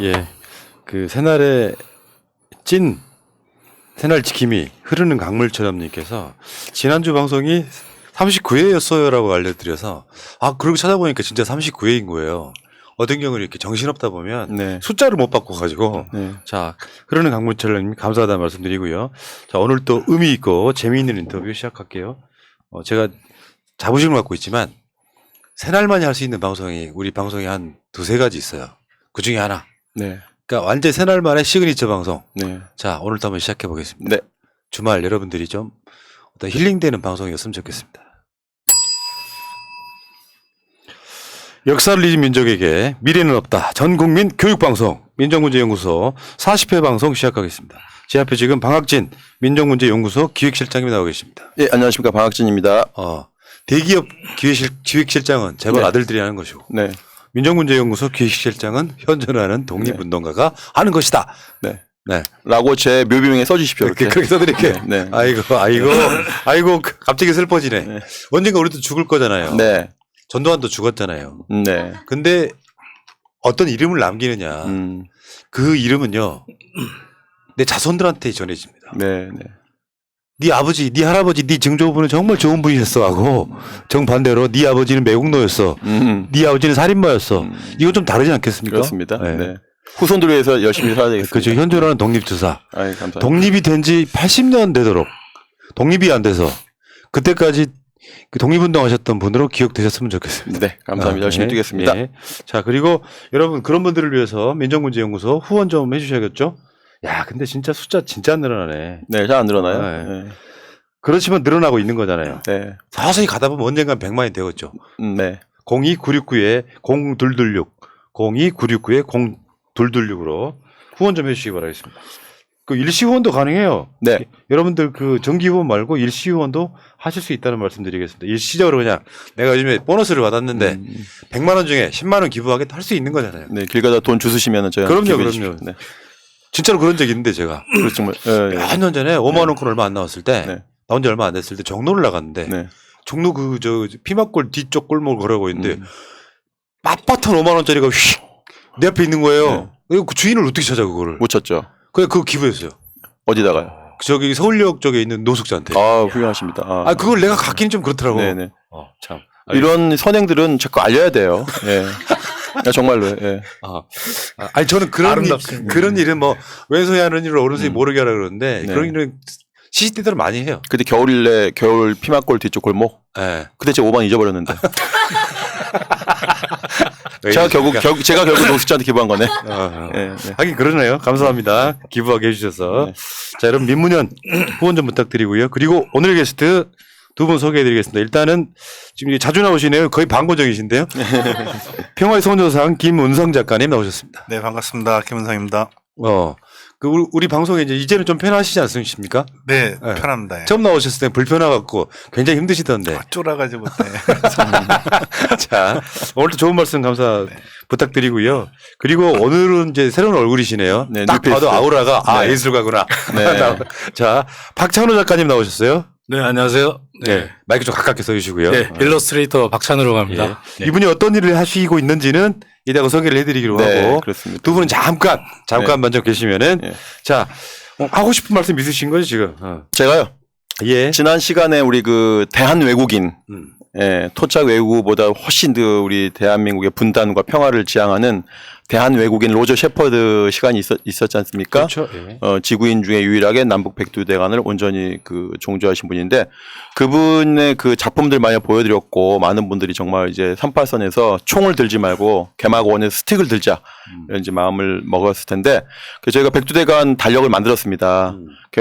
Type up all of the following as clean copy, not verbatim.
예, 그 새날의 찐 새날 지킴이 흐르는 강물처럼님께서 지난주 방송이 39회였어요라고 알려드려서 그러고 찾아보니까 진짜 39회인 거예요. 어떤 경우는 이렇게 정신없다 보면 네. 숫자를 못 바꿔가지고 네. 자 흐르는 강물처럼 감사하다는 말씀드리고요. 자 오늘 또 의미 있고 재미있는 인터뷰 시작할게요. 제가 자부심을 갖고 있지만 새날만이 할 수 있는 방송이 우리 방송에 한 두세 가지 있어요. 그 중에 하나. 네. 그러니까 완전 새날만의 시그니처 방송. 네. 자 오늘도 한번 시작해 보겠습니다. 네. 주말 여러분들이 좀 어떤 힐링되는 방송이었으면 좋겠습니다. 역사를 잊은 민족에게 미래는 없다. 전국민 교육방송 민족문제연구소 40회 방송 시작하겠습니다. 제 앞에 지금 방학진 민족문제연구소 기획실장님이 나오고 계십니다. 예, 안녕하십니까. 방학진입니다. 대기업 기획실장은 재벌 네. 아들들이 하는 것이고 네. 민족문제연구소 기획실장은 현존하는 독립운동가가 하는 것이다. 네. 네. 라고 제 묘비명에 써주십시오. 그렇게 써드릴게요. 네. 네. 아이고, 갑자기 슬퍼지네. 네. 언젠가 우리도 죽을 거잖아요. 네. 전두환도 죽었잖아요. 네. 근데 어떤 이름을 남기느냐. 그 이름은요, 내 자손들한테 전해집니다. 네. 네. 네 아버지, 네 할아버지, 네 증조부는 정말 좋은 분이셨어 하고 정반대로 네 아버지는 매국노였어. 네 아버지는 살인마였어. 이거 좀 다르지 않겠습니까? 그렇습니다. 네. 네. 후손들을 위해서 열심히 살아야 되겠습니다. 그렇죠. 현존하는 독립투사. 아이, 감사합니다. 독립이 된 지 80년 되도록 독립이 안 돼서 그때까지 그 독립운동 하셨던 분으로 기억되셨으면 좋겠습니다. 네. 감사합니다. 열심히 뛰겠습니다. 예. 자, 그리고 여러분 그런 분들을 위해서 민족문제연구소 후원 좀 해주셔야겠죠? 야, 근데 진짜 숫자 진짜 안 늘어나네. 네. 잘 안 늘어나요? 네. 네. 그렇지만 늘어나고 있는 거잖아요. 네. 서서히 가다 보면 언젠간 100만이 되겠죠. 네. 02969-0222 02969-0222으로 후원 좀 해주시기 바라겠습니다. 그 일시 후원도 가능해요. 네. 여러분들 그 정기 후원 말고 일시 후원도 하실 수 있다는 말씀드리겠습니다. 일시적으로 그냥 내가 요즘에 보너스를 받았는데 100만 원 중에 10만 원 기부하겠다 할 수 있는 거잖아요. 네. 길 가다 돈 주스시면 저희 그럼요. 네. 진짜로 그런 적이 있는데 제가 그렇죠. 정말. 네. 몇 년 전에 5만 원권 얼마 안 나왔을 때 네. 나온 지 얼마 안 됐을 때 종로를 나갔는데 네. 종로 그 피막골 뒤쪽 골목을 걸어가고 있는데 빳빳한 5만 원짜리가 휙 내 앞에 있는 거예요. 그 주인을 어떻게 찾아 그거를? 못 찾죠. 그냥 그거 기부했어요. 어디다가요? 저기 서울역 쪽에 있는 노숙자한테. 훌륭하십니다. 그걸 내가 갖기는 좀 그렇더라고. 네네. 참. 이런 선행들은 자꾸 알려야 돼요. 예. 정말로. 예. 아니 저는 그런 일은 뭐 왼손이 하는 일을 오른손이 모르게 하라 그러는데 네. 그런 일은 시시때대로 많이 해요. 그때 겨울 피막골 뒤쪽 골목. 네. 그때 제가 5만 잊어버렸는데. 제가 결국 노숙자한테 기부한 거네. 네. 하긴 그러네요. 감사합니다. 기부하게 해주셔서. 네. 자, 여러분 민문연 후원 좀 부탁드리고요. 그리고 오늘 게스트 두 분 소개해드리겠습니다. 일단은 지금 자주 나오시네요. 거의 방고정이신데요. 평화의 소녀상 김은성 작가님 나오셨습니다. 네, 반갑습니다. 김은성입니다. 우리 방송에 이제는 좀 편하시지 않습니까? 네, 편합니다. 예. 처음 나오셨을 때 불편해갖고 굉장히 힘드시던데. 쫄아가지고. 네. 자, 오늘도 좋은 말씀 부탁드리고요. 그리고 오늘은 이제 새로운 얼굴이시네요. 네, 딱 뉴페이스. 봐도 아우라가 예술가구나. 네. 자, 박찬호 작가님 나오셨어요. 네, 안녕하세요. 네. 마이크 좀 가깝게 써주시고요. 네, 일러스트레이터 박찬호라고 합니다. 네. 이분이 어떤 일을 하시고 있는지는 이따가 소개를 해드리기로 네, 하고. 그렇습니다. 두 분은 잠깐 먼저 계시면은. 네. 자, 하고 싶은 말씀 있으신 거죠, 지금? 제가요. 예. 지난 시간에 우리 그 대한 외국인, 토착 외국어보다 훨씬 더 우리 대한민국의 분단과 평화를 지향하는 대한 외국인 로저 셰퍼드 시간이 있었지 않습니까? 그렇죠. 예. 지구인 중에 유일하게 남북 백두대간을 온전히 종주하신 분인데 그분의 그 작품들 많이 보여드렸고 많은 분들이 정말 이제 38선에서 총을 들지 말고 개막원에서 스틱을 들자 이런 이제 마음을 먹었을 텐데 저희가 백두대간 달력을 만들었습니다.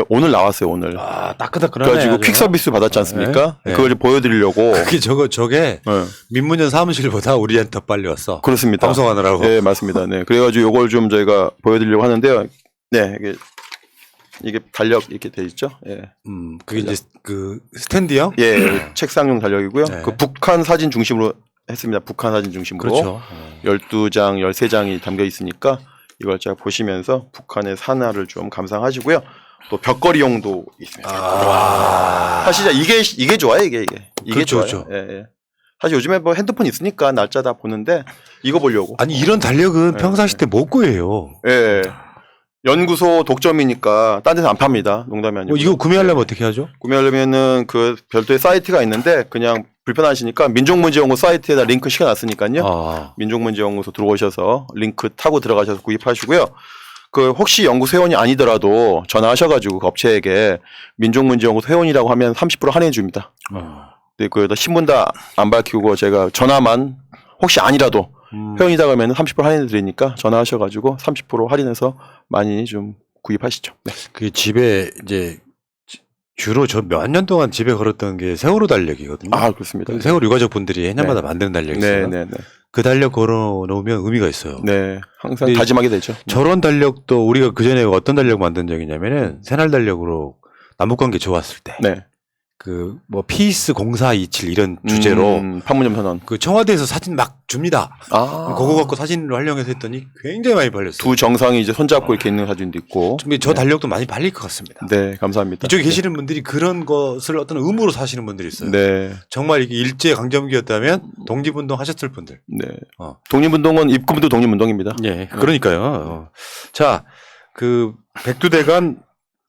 오늘 나왔어요, 오늘. 따끈따끈하네. 그래가지고 퀵 서비스 받았지 않습니까? 네. 그걸 보여드리려고. 저게 민문연 사무실보다 우리한테 더 빨리 왔어. 그렇습니다. 방송하느라고. 네, 맞습니다. 네. 그래가지고 요걸 좀 저희가 보여드리려고 하는데요. 네, 이게 달력 이렇게 돼 있죠. 예. 그게 이제 그 스탠드요? 예, 책상용 달력이고요. 네. 그 북한 사진 중심으로 했습니다. 북한 사진 중심으로. 그렇죠. 12장, 13장이 담겨 있으니까 이걸 제가 보시면서 북한의 산하를 좀 감상하시고요. 또 벽걸이용도 있습니다. 사실 이게 좋아요, 이게 그렇죠, 좋아요. 그렇죠. 예. 사실 요즘에 뭐 핸드폰 있으니까 날짜 다 보는데 이거 보려고. 아니 이런 달력은 네. 평상시 때 못 구해요. 예. 연구소 독점이니까 딴 데서 안 팝니다. 농담이 아니고. 이거 구매하려면 어떻게 하죠? 구매하려면은 그 별도의 사이트가 있는데 그냥 불편하시니까 민족문제연구 사이트에다 링크 시켜놨으니까요. 아, 민족문제연구소 들어오셔서 링크 타고 들어가셔서 구입하시고요. 그 혹시 연구소 회원이 아니더라도 전화하셔가지고 그 업체에게 민족문제연구소 회원이라고 하면 30% 할인해 줍니다. 네, 그다 신분 다 안 밝히고 제가 전화만 혹시 아니라도 회원이다 그러면 30% 할인해 드리니까 전화하셔가지고 30% 할인해서 많이 좀 구입하시죠. 네. 그 집에 이제 주로 저 몇 년 동안 집에 걸었던 게 세월호 달력이거든요. 아 그렇습니다. 그 세월호 유가족 분들이 해년마다 네. 만드는 달력이 있어요. 네네네. 그 달력 걸어 놓으면 의미가 있어요. 네, 항상 근데 다짐하게 되죠. 저런 달력도 우리가 그 전에 어떤 달력 만든 적이 있냐면은 새날 달력으로 남북관계 좋았을 때. 네. 그 뭐 피스 0427 이런 주제로 판문점 선언. 그 청와대에서 사진 막 줍니다. 아. 그거 갖고 사진으로 활용해서 했더니 굉장히 많이 팔렸어요. 두 정상이 이제 손잡고 이렇게 있는 사진도 있고. 근데 저 달력도 많이 팔릴 것 같습니다. 네, 감사합니다. 이쪽에 계시는 분들이 그런 것을 어떤 의무로 사시는 분들이 있어요. 네, 정말 이게 일제 강점기였다면 독립운동 하셨을 분들. 네. 어. 독립운동은 입금도 독립운동입니다. 예, 그러니까요. 자, 그 백두대간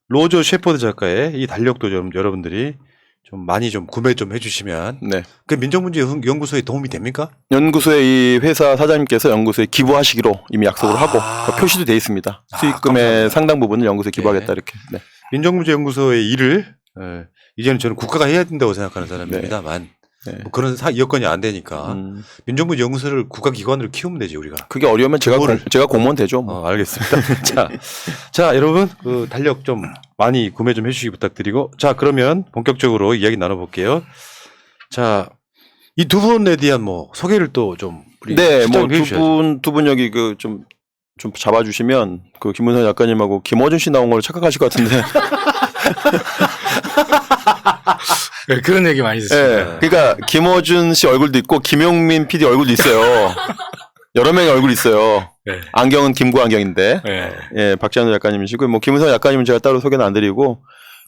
로저 셰퍼드 작가의 이 달력도 좀 여러분들이 좀 많이 좀 구매 좀 해주시면 네. 그 민족문제연구소에 도움이 됩니까? 연구소의 이 회사 사장님께서 연구소에 기부하시기로 이미 약속을 하고 그 표시도 돼 있습니다. 수익금의 감사합니다. 상당 부분을 연구소에 기부하겠다 네. 이렇게. 네. 민족문제연구소의 일을 이제는 저는 국가가 해야 된다고 생각하는 사람입니다만 네. 뭐 그런 여건이 안 되니까 민족문제연구소를 국가기관으로 키우면 되지 우리가. 그게 어려우면 제가 그거를- 제가 공무원 되죠. 뭐. 알겠습니다. 자, 여러분 그 달력 좀 많이 구매 좀 해주시기 부탁드리고 자 그러면 본격적으로 이야기 나눠볼게요. 자, 이 두 분에 대한 뭐 소개를 또 좀 네, 뭐 두 분 여기 그 좀 잡아주시면 그 김문선 작가님하고 김어준 씨 나온 걸로 착각하실 것 같은데. 네, 그런 얘기 많이 예. 듣습니다. 그러니까 김어준 씨 얼굴도 있고 김용민 PD 얼굴도 있어요. 여러 명의 얼굴이 있어요. 네. 안경은 김구 안경인데. 네. 예, 박찬호 작가님이시고 뭐 김은성 작가님은 제가 따로 소개는 안 드리고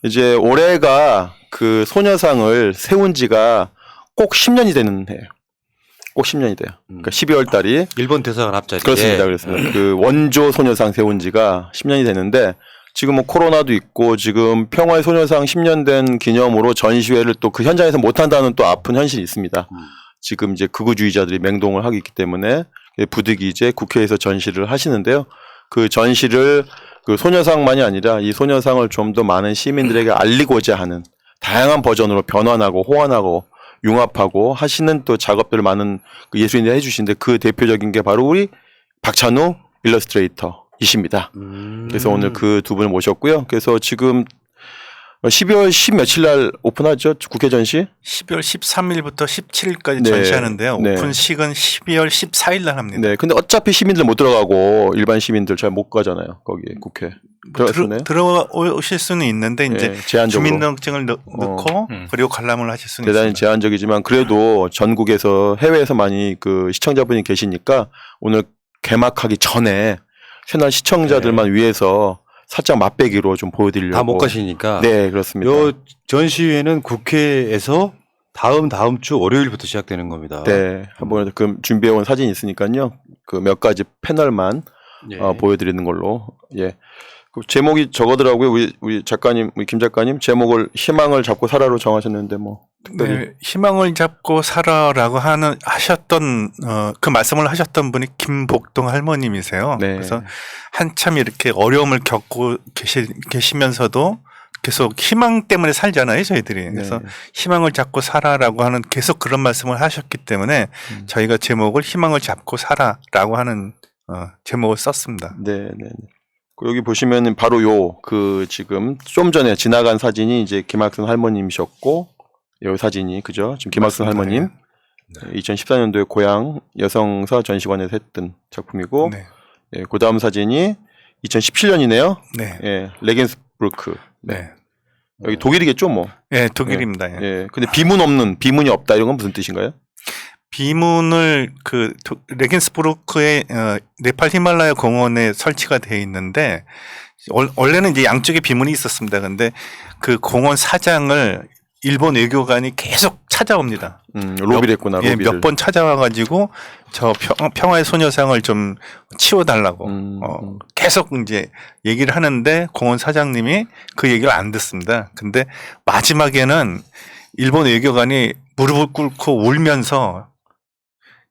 이제 올해가 그 소녀상을 세운 지가 꼭 10년이 되는 해예요. 꼭 10년이 돼요. 그러니까 12월 달이 일본 대사관 앞자리. 그렇습니다. 그렇습니다. 그 원조 소녀상 세운 지가 10년이 되는데 지금 뭐 코로나도 있고 지금 평화의 소녀상 10년 된 기념으로 전시회를 또 그 현장에서 못 한다는 또 아픈 현실이 있습니다. 지금 이제 극우주의자들이 맹동을 하고 있기 때문에 부득이 이제 국회에서 전시를 하시는데요. 그 전시를 그 소녀상만이 아니라 이 소녀상을 좀 더 많은 시민들에게 알리고자 하는 다양한 버전으로 변환하고 호환하고 융합하고 하시는 또 작업들을 많은 그 예술인들이 해주시는데 그 대표적인 게 바로 우리 박찬호 일러스트레이터이십니다. 그래서 오늘 그 두 분을 모셨고요. 그래서 지금 12월 10 며칠 날 오픈하죠? 국회 전시? 12월 13일부터 17일까지 네. 전시하는데요. 네. 오픈식은 12월 14일 날 합니다. 네. 근데 어차피 시민들 못 들어가고 일반 시민들 잘 못 가잖아요. 거기 국회. 들어갔으네. 들어오실 수는 있는데 이제 네, 제한적으로. 주민등록증을 넣고 그리고 관람을 하실 수는 대단히 있습니다. 제한적이지만 그래도 전국에서 해외에서 많이 그 시청자분이 계시니까 오늘 개막하기 전에 새날 시청자들만 위해서 살짝 맛배기로 좀 보여드리려고. 다 못 가시니까. 네, 그렇습니다. 요 전시회는 국회에서 다음 주 월요일부터 시작되는 겁니다. 네, 한번 그 준비해온 사진이 있으니까요. 그 몇 가지 패널만 예. 보여드리는 걸로. 예. 그 제목이 저거더라고요. 우리 작가님, 우리 김 작가님 제목을 희망을 잡고 살아로 정하셨는데 뭐 특별히. 네, 희망을 잡고 살아라고 하셨던 그 말씀을 하셨던 분이 김복동 할머님이세요. 네. 그래서 한참 이렇게 어려움을 겪고 계시면서도 계속 희망 때문에 살잖아요, 저희들이. 그래서 네. 희망을 잡고 살아라고 하는 계속 그런 말씀을 하셨기 때문에 저희가 제목을 희망을 잡고 살아라고 하는 제목을 썼습니다. 네, 네. 네. 여기 보시면 바로 요 그 지금 좀 전에 지나간 사진이 이제 김학순 할머님이셨고 요 사진이 그죠? 지금 김학순 할머님 2014년도에 고향 여성사 전시관에서 했던 작품이고 네. 예, 그다음 사진이 2017년이네요. 네. 예, 레겐스부르크. 네. 여기 독일이겠죠, 뭐. 네, 독일입니다. 예. 예. 근데 비문이 없다 이런 건 무슨 뜻인가요? 비문을 레겐스부르크의 네팔 히말라야 공원에 설치가 되어 있는데 원래는 이제 양쪽에 비문이 있었습니다. 근데 그 공원 사장을 일본 외교관이 계속 찾아옵니다. 로비를 했구나. 예, 로비를. 몇 번 찾아와가지고 저 평화의 소녀상을 좀 치워달라고 계속 이제 얘기를 하는데 공원 사장님이 그 얘기를 안 듣습니다. 근데 마지막에는 일본 외교관이 무릎을 꿇고 울면서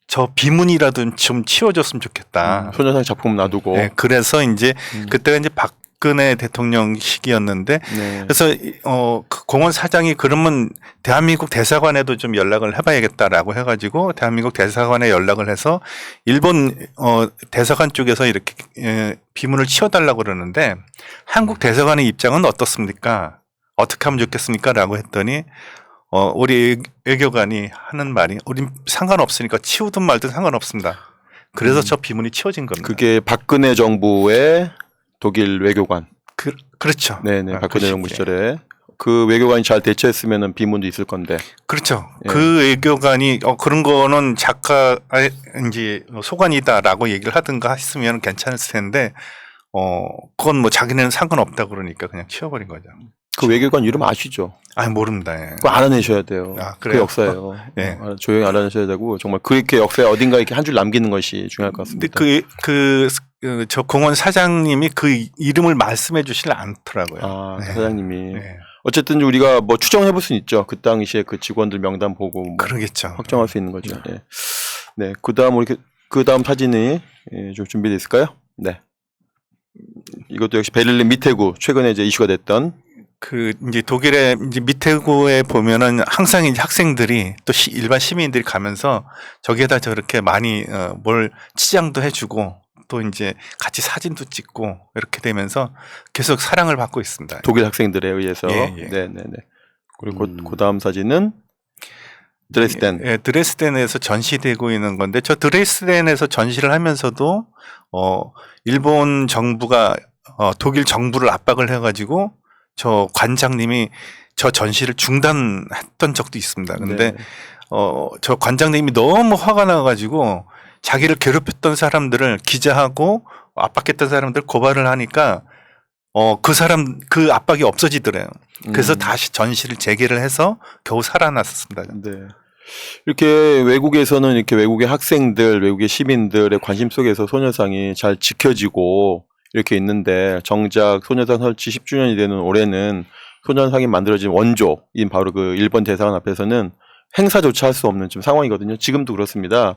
저 비문이라도 좀 치워줬으면 좋겠다. 소녀상 작품 놔두고. 네, 그래서 이제 그때가 이제 박근혜 대통령 시기였는데 네. 그래서 그 공원 사장이 그러면 대한민국 대사관에도 좀 연락을 해봐야겠다라고 해가지고 대한민국 대사관에 연락을 해서 일본 대사관 쪽에서 이렇게 비문을 치워달라고 그러는데 한국 대사관의 입장은 어떻습니까? 어떻게 하면 좋겠습니까?라고 했더니 우리 외교관이 하는 말이 우린 상관없으니까 치우든 말든 상관없습니다. 그래서 저 비문이 치워진 겁니다. 그게 박근혜 정부의 독일 외교관. 그렇죠. 네네. 그 박근혜 정부 시기에. 시절에 그 외교관이 잘 대처했으면은 비문도 있을 건데. 그렇죠. 예. 그 외교관이 그런 거는 작가인지 소관이다라고 얘기를 하든가 했으면 괜찮았을 텐데 그건 뭐 자기네는 상관없다 그러니까 그냥 치워버린 거죠. 그 외교관 이름 아시죠? 아니 모릅니다. 예. 그거 알아내셔야 돼요. 아, 그 그래요? 역사예요. 예. 조용히 알아내셔야 되고 정말 그렇게 역사에 어딘가 이렇게 한 줄 남기는 것이 중요할 것 근데 같습니다. 저 공원 사장님이 그 이름을 말씀해 주질 않더라고요. 아, 그 네. 사장님이. 네. 어쨌든 우리가 뭐 추정해 볼 수는 있죠. 그 당시에 그 직원들 명단 보고 뭐 그러겠죠. 확정할 수 있는 거죠. 네. 네. 그다음 우리 그다음 사진이 좀 준비되어 있을까요? 네. 이것도 역시 베를린 미테구 최근에 이제 이슈가 됐던 그 이제 독일의 이제 미테구에 보면은 항상 이제 학생들이 또 일반 시민들이 가면서 저기에다 저렇게 많이 뭘 치장도 해주고 또 이제 같이 사진도 찍고 이렇게 되면서 계속 사랑을 받고 있습니다. 독일 학생들에 의해서. 예, 예. 네네네. 그리고 그다음 사진은 드레스덴. 예, 드레스덴에서 전시되고 있는 건데 저 드레스덴에서 전시를 하면서도 일본 정부가 독일 정부를 압박을 해가지고 저 관장님이 저 전시를 중단했던 적도 있습니다. 근데 네. 저 관장님이 너무 화가 나가지고 자기를 괴롭혔던 사람들을 기자하고 압박했던 사람들 고발을 하니까 그 압박이 없어지더래요. 그래서 다시 전시를 재개를 해서 겨우 살아났었습니다. 네. 이렇게 외국에서는 이렇게 외국의 학생들, 외국의 시민들의 관심 속에서 소녀상이 잘 지켜지고 이렇게 있는데 정작 소녀상 설치 10주년이 되는 올해는 소녀상이 만들어진 원조인 바로 그 일본 대사관 앞에서는 행사조차 할 수 없는 지금 상황이거든요. 지금도 그렇습니다.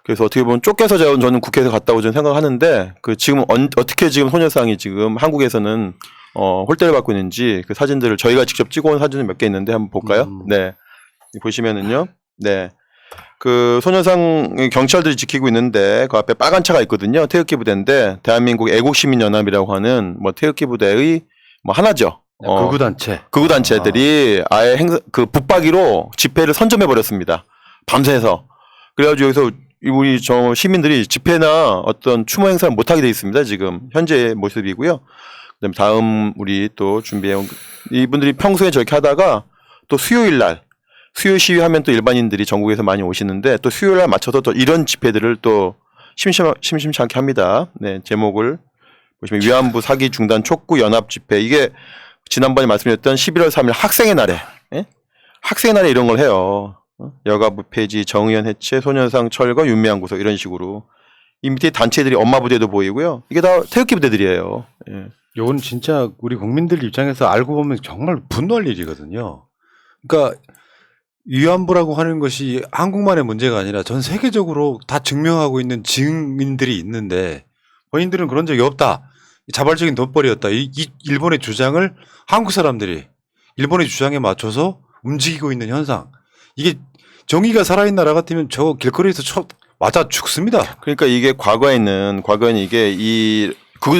그래서 어떻게 보면 쫓겨서 저는 국회에서 갔다고 저는 생각하는데 그 지금 어떻게 지금 소녀상이 지금 한국에서는 홀대를 받고 있는지 그 사진들을 저희가 직접 찍어온 사진이 몇 개 있는데 한번 볼까요? 네. 보시면은요. 네. 그 소녀상 경찰들이 지키고 있는데 그 앞에 빨간 차가 있거든요. 태극기 부대인데 대한민국 애국시민연합이라고 하는 뭐 태극기 부대의 뭐 하나죠. 극우단체. 극우단체들이 아예 그 붙박이로 집회를 선점해 버렸습니다. 밤새서. 그래가지고 여기서 우리 저 시민들이 집회나 어떤 추모 행사를 못하게 돼 있습니다. 지금 현재의 모습이고요. 그다음에 다음 우리 또 준비해온 이분들이 평소에 저렇게 하다가 또 수요일 날 수요 시위하면 또 일반인들이 전국에서 많이 오시는데 또 수요일 날 맞춰서 또 이런 집회들을 또 심심치 않게 합니다. 네, 제목을 보시면 위안부 사기 중단 촉구 연합 집회 이게 지난번에 말씀드렸던 11월 3일 학생의 날에 학생의 날에 이런 걸 해요. 여가부 폐지, 정의연 해체, 소녀상 철거, 윤미향 구속 이런 식으로 이 밑에 단체들이 엄마 부대도 보이고요. 이게 다 태극기 부대들이에요. 예. 요건 진짜 우리 국민들 입장에서 알고 보면 정말 분노할 일이거든요. 그러니까 위안부라고 하는 것이 한국만의 문제가 아니라 전 세계적으로 다 증명하고 있는 증인들이 있는데 본인들은 그런 적이 없다. 자발적인 돈벌이였다. 이 일본의 주장을 한국 사람들이 일본의 주장에 맞춰서 움직이고 있는 현상. 이게 정의가 살아있는 나라 같으면 저 길거리에서 맞아 죽습니다. 그러니까 이게 과거에는 이게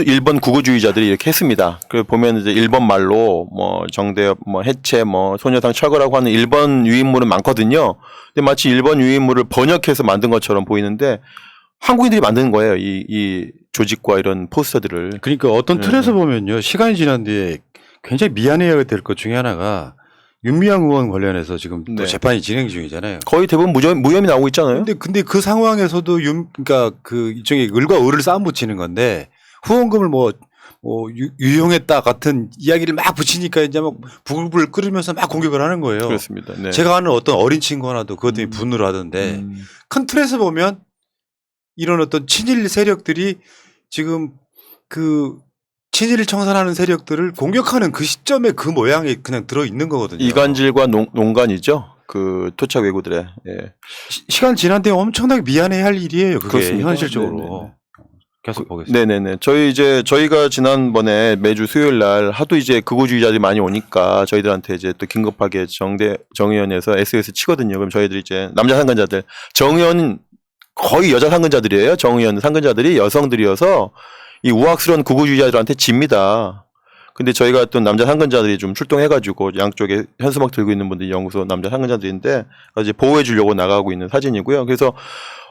일본 국우주의자들이 이렇게 했습니다. 그 보면 이제 일본 말로 뭐 정대협 뭐 해체 뭐 소녀상 철거라고 하는 일본 유인물은 많거든요. 근데 마치 일본 유인물을 번역해서 만든 것처럼 보이는데 한국인들이 만드는 거예요. 이 조직과 이런 포스터들을. 그러니까 어떤 틀에서 보면요. 시간이 지난 뒤에 굉장히 미안해야 될 것 중에 하나가 윤미향 의원 관련해서 지금 또 네. 재판이 진행 중이잖아요. 거의 대부분 무혐의 나오고 있잖아요. 근데 그 상황에서도 그러니까 그 일종의 을과 을을 싸움 붙이는 건데 후원금을 뭐 유용했다 같은 이야기를 막 붙이니까 이제 막 부글부글 끓으면서 막 공격을 하는 거예요. 그렇습니다. 네. 제가 아는 어떤 어린 친구 하나도 그것 때문에 분노를 하던데 큰 틀에서 보면 이런 어떤 친일 세력들이 지금 그 친일을 청산하는 세력들을 공격하는 그 시점에 그 모양이 그냥 들어 있는 거거든요. 이간질과 농간이죠. 그 토착 외구들의. 예. 시간 지난 뒤에 엄청나게 미안해야 할 일이에요. 그게 그렇습니다. 현실적으로. 네네네. 계속 보겠습니다. 네네네. 저희가 지난번에 매주 수요일 날 하도 이제 극우주의자들이 많이 오니까 저희들한테 이제 또 긴급하게 정의원에서 SOS 치거든요. 그럼 저희들이 이제 남자 상근자들, 정의원 거의 여자 상근자들이에요. 정의원 상근자들이 여성들이어서 이 우악스러운 극우주의자들한테 집니다. 근데 저희가 또 남자 상근자들이 좀 출동해가지고 양쪽에 현수막 들고 있는 분들이 연구소 남자 상근자들인데 이제 보호해 주려고 나가고 있는 사진이고요. 그래서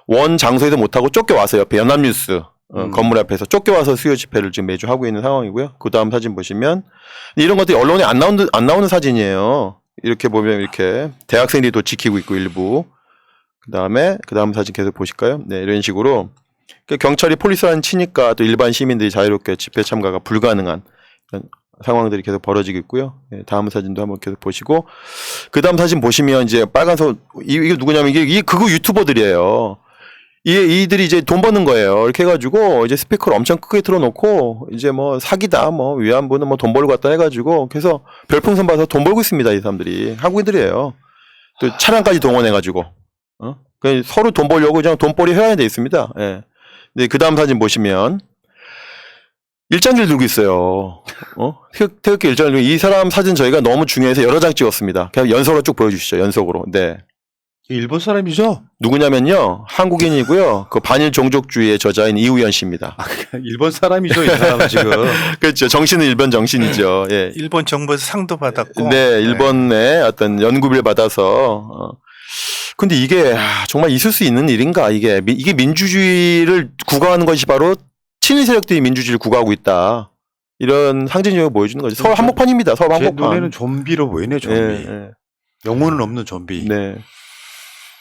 원 장소에서 못하고 쫓겨와서 옆에 연합뉴스 건물 앞에서 쫓겨와서 수요 집회를 지금 매주 하고 있는 상황이고요. 그 다음 사진 보시면 이런 것들이 언론에 안 나오는 사진이에요. 이렇게 보면 이렇게 대학생들이 또 지키고 있고 일부. 그 다음 사진 계속 보실까요? 네, 이런 식으로 경찰이 폴리스라는 치니까 또 일반 시민들이 자유롭게 집회 참가가 불가능한 이런 상황들이 계속 벌어지고 있고요. 네, 다음 사진도 한번 계속 보시고 그 다음 사진 보시면 이제 빨간색 이게 누구냐면 이게 극우 유튜버들이에요. 이들이 이제 돈 버는 거예요. 이렇게 해가지고 이제 스피커를 엄청 크게 틀어놓고 이제 뭐 사기다, 뭐 위안부는 뭐 돈 벌고 왔다 해가지고 그래서 별풍선 받아서 돈 벌고 있습니다. 이 사람들이 한국인들이에요. 또 차량까지 동원해가지고 서로 돈 벌려고 그냥 돈벌이 회원이 돼 있습니다. 예. 네, 그 다음 사진 보시면 일장기를 들고 있어요. 태극기 일장기를 들고 이 사람 사진 저희가 너무 중요해서 여러 장 찍었습니다. 그냥 연속으로 쭉 보여주시죠. 연속으로. 네. 일본 사람이죠? 누구냐면요. 한국인이고요. 그 반일 종족주의의 저자인 이우연 씨입니다. 일본 사람이죠, 이 사람은 지금. 그렇죠. 정신은 일본 정신이죠. 예. 일본 정부에서 상도 받았고. 네, 일본의 어떤 연구비를 받아서. 근데 이게 정말 있을 수 있는 일인가? 이게 민주주의를 구가하는 것이 바로 친일 세력들이 민주주의를 구가하고 있다. 이런 상징력을 보여주는 거죠. 서울 한복판입니다. 서울 제 한복판. 눈에는 좀비로 보이네, 좀비. 예. 영혼은 없는 좀비. 네.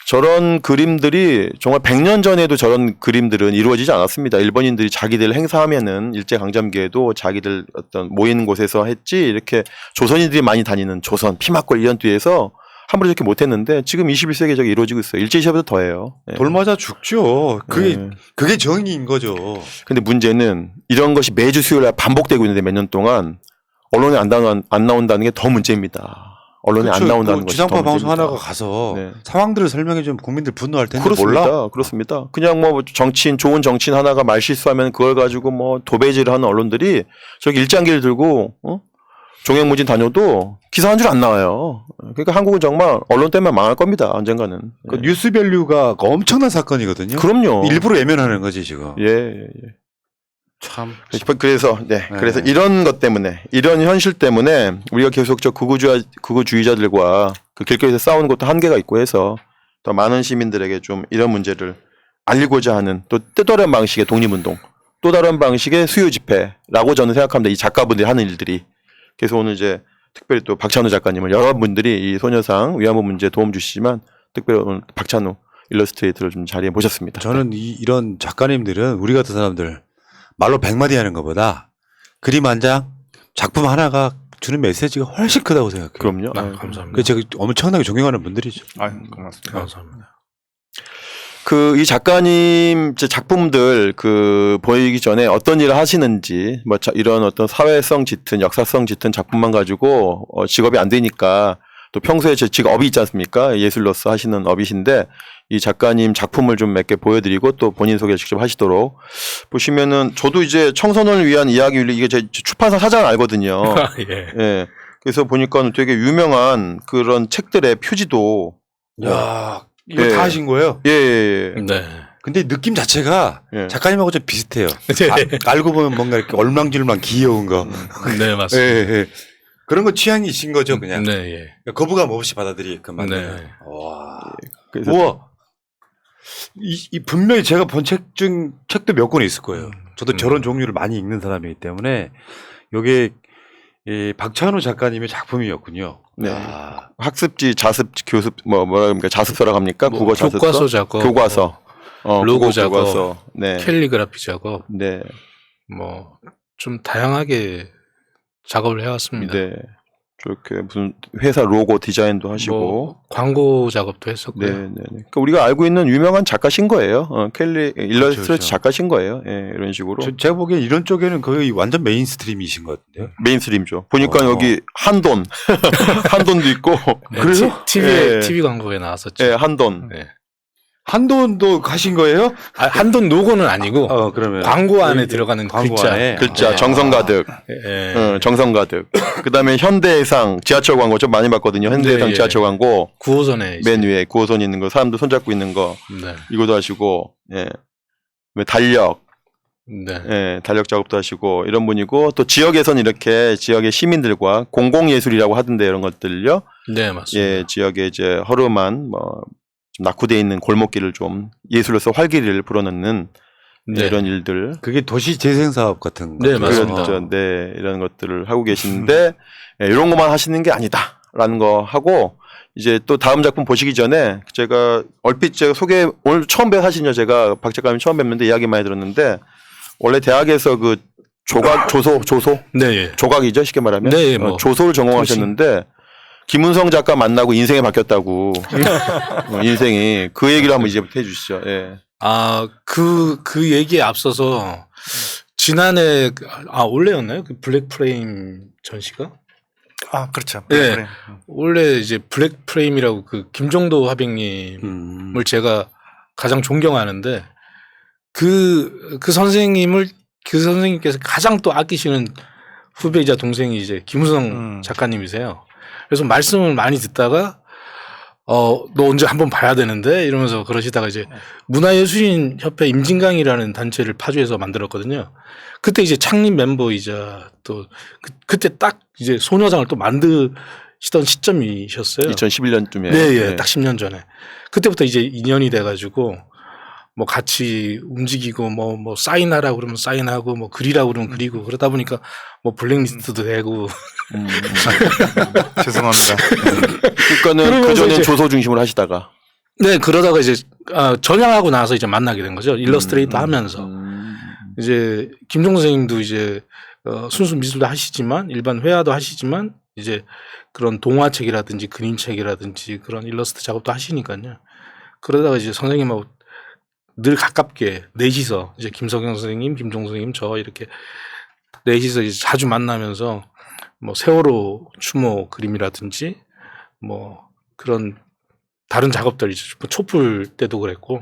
저런 그림들이 정말 100년 전에도 저런 그림들은 이루어지지 않았습니다. 일본인들이 자기들 행사하면은 일제강점기에도 자기들 어떤 모이는 곳에서 했지 이렇게 조선인들이 많이 다니는 조선, 피막골 이런 뒤에서 함부로 이렇게 못했는데 지금 21세기에 저게 이루어지고 있어요. 일제시대보다 더해요. 네. 돌 맞아 죽죠. 그게 정의인 거죠. 근데 문제는 이런 것이 매주 수요일날 반복되고 있는데 몇 년 동안 언론에 안 나온다는 게 더 문제입니다. 언론에 안 나온다는 것이 지상파 더 방송 문제입니다. 하나가 가서 네. 상황들을 설명해 주면 국민들 분노할 텐데 그렇습니다. 몰라? 그렇습니다. 그냥 뭐 좋은 정치인 하나가 말 실수하면 그걸 가지고 뭐 도배질을 하는 언론들이 저기 일장기를 들고 종횡무진 다녀도 기사 한 줄 안 나와요. 그러니까 한국은 정말 언론 때문에 망할 겁니다. 언젠가는. 그 뉴스밸류가 엄청난 사건이거든요. 그럼요. 일부러 외면하는 거지 지금. 예. 참. 그래서 그래서 이런 것 때문에 이런 현실 때문에 우리가 계속 저 극우주의자들과 그 길거리에서 싸우는 것도 한계가 있고 해서 더 많은 시민들에게 좀 이런 문제를 알리고자 하는 또 다른 방식의 독립운동, 또 다른 방식의 수요 집회라고 저는 생각합니다. 이 작가분들이 하는 일들이. 그래서 오늘 이제 특별히 또 박찬호 작가님을 여러분들이 이 소녀상 위안부 문제에 도움 주시지만 특별히 오늘 박찬호 일러스트레이터를 좀 자리에 모셨습니다. 저는 이런 작가님들은 우리 같은 사람들 말로 100마디 하는 것보다 그림 한 장, 작품 하나가 주는 메시지가 훨씬 크다고 생각해요. 그럼요. 감사합니다. 그 제가 엄청나게 존경하는 분들이죠. 고맙습니다. 감사합니다. 이 작가님 제 작품들 보이기 전에 어떤 일을 하시는지 뭐 이런 어떤 사회성 짙은 역사성 짙은 작품만 가지고 직업이 안 되니까 또 평소에 제 직업이 있지 않습니까? 예술로서 하시는 업이신데 이 작가님 작품을 좀 몇 개 보여드리고 또 본인 소개 직접 하시도록 보시면은 저도 이제 청소년을 위한 이야기 이게 제 출판사 사장을 알거든요. 예. 예. 그래서 보니까 되게 유명한 그런 책들의 표지도 야, 이거 예. 다 하신 거예요? 예. 네. 근데 느낌 자체가 예. 작가님하고 좀 비슷해요. 네. 알고 보면 뭔가 이렇게 얼망질망 귀여운 거. 네, 예, 맞습니다. 예. 그런 거 취향이신 거죠, 그냥. 네, 예. 거부감 없이 받아들이게끔 만드는. 네. 와. 그래서 우와. 이 분명히 제가 본 책도 몇 권 있을 거예요. 저도 저런 종류를 많이 읽는 사람이기 때문에 요게 이 박찬호 작가님의 작품이었군요. 네. 아. 학습지, 자습지, 교습 뭐라 합니까? 자습서라고 합니까? 뭐 국어 자습서. 교과서 작업, 교과서. 로고 국어 작업, 교과서. 네. 캘리그라피 작업, 네. 뭐 좀 다양하게 작업을 해왔습니다. 네. 저렇게 무슨 회사 로고 디자인도 하시고. 뭐 광고 작업도 했었고요. 네네네. 그러니까 우리가 알고 있는 유명한 작가신 거예요. 켈리 일러스트레이터 그렇죠. 작가신 거예요. 예, 이런 식으로. 제가 보기엔 이런 쪽에는 거의 완전 메인스트림이신 것 같은데요. 메인스트림죠. 보니까 여기 한돈, 한돈도 있고. 네, 그래요? TV에 예. TV 광고에 나왔었죠. 예, 한돈. 네. 한돈도 가신 거예요? 아, 한돈 로고는 아니고 그러면 광고 안에 여기 들어가는 광고 글자. 안에. 글자 아. 정성 가득. 예. 정성 가득. 그다음에 현대해상 지하철 광고 좀 많이 봤거든요. 현대해상 네, 예. 지하철 광고 9호선에 맨 위에 9호선 있는 거 사람들 손잡고 있는 거 네. 이거도 하시고 예. 그다음에 달력 네. 예, 달력 작업도 하시고 이런 분이고 또 지역에선 이렇게 지역의 시민들과 공공예술이라고 하던데 이런 것들요. 네, 맞습니다. 예, 지역에 이제 허름한 뭐 좀 낙후되어 있는 골목길을 좀 예술로서 활기를 불어넣는 네. 이런 일들. 그게 도시 재생 사업 같은 네, 거. 맞습니다. 그렇죠. 네, 이런 것들을 하고 계시는데 예, 이런 것만 하시는 게 아니다라는 거 하고 이제 또 다음 작품 보시기 전에 제가 얼핏 제가 오늘 처음 뵈사시죠. 제가 박 작가님 처음 뵙는데 이야기 많이 들었는데 원래 대학에서 그 조소 네, 예. 조각이죠 쉽게 말하면 네, 뭐. 조소를 전공하셨는데 김은성 작가 만나고 인생이 바뀌었다고 인생이 그 얘기를 한번 이제부터 해주시죠. 예. 그 얘기에 앞서서 지난해 원래였나요? 그 블랙 프레임 전시가? 아, 그렇죠. 네. 그래. 원래 이제 블랙 프레임이라고 그 김종도 화백님을 제가 가장 존경하는데 그 선생님께서 가장 또 아끼시는 후배이자 동생이 이제 김우성 작가님이세요. 그래서 말씀을 많이 듣다가 너 언제 한번 봐야 되는데 이러면서 그러시다가 이제 문화예술인 협회 임진강이라는 단체를 파주에서 만들었거든요. 그때 이제 창립 멤버이자 또 그때 딱 이제 소녀상을 또 만드시던 시점이셨어요. 2011년쯤에. 네, 예, 딱 10년 전에. 그때부터 이제 인연이 돼가지고 뭐 같이 움직이고 뭐 사인하라고 그러면 사인하고 뭐 그리라고 그러면 그리고 그러다 보니까 뭐 블랙리스트도 되고. 죄송합니다. 그러니까는 그러면서 그 전에 이제- 조소 중심으로 하시다가. 네, 그러다가 이제 전향하고 나서 이제 만나게 된 거죠. 일러스트레이터 하면서. 이제 김종 선생님도 이제 순수 미술도 하시지만 일반 회화도 하시지만 이제 그런 동화책이라든지 그림책이라든지 그런 일러스트 작업도 하시니까요. 그러다가 이제 선생님하고 늘 가깝게 넷이서 이제 김석영 선생님, 김종 선생님 저 이렇게 넷이서 이제 자주 만나면서 뭐 세월호 추모 그림이라든지 뭐 그런 다른 작업들 이제 촛불 때도 그랬고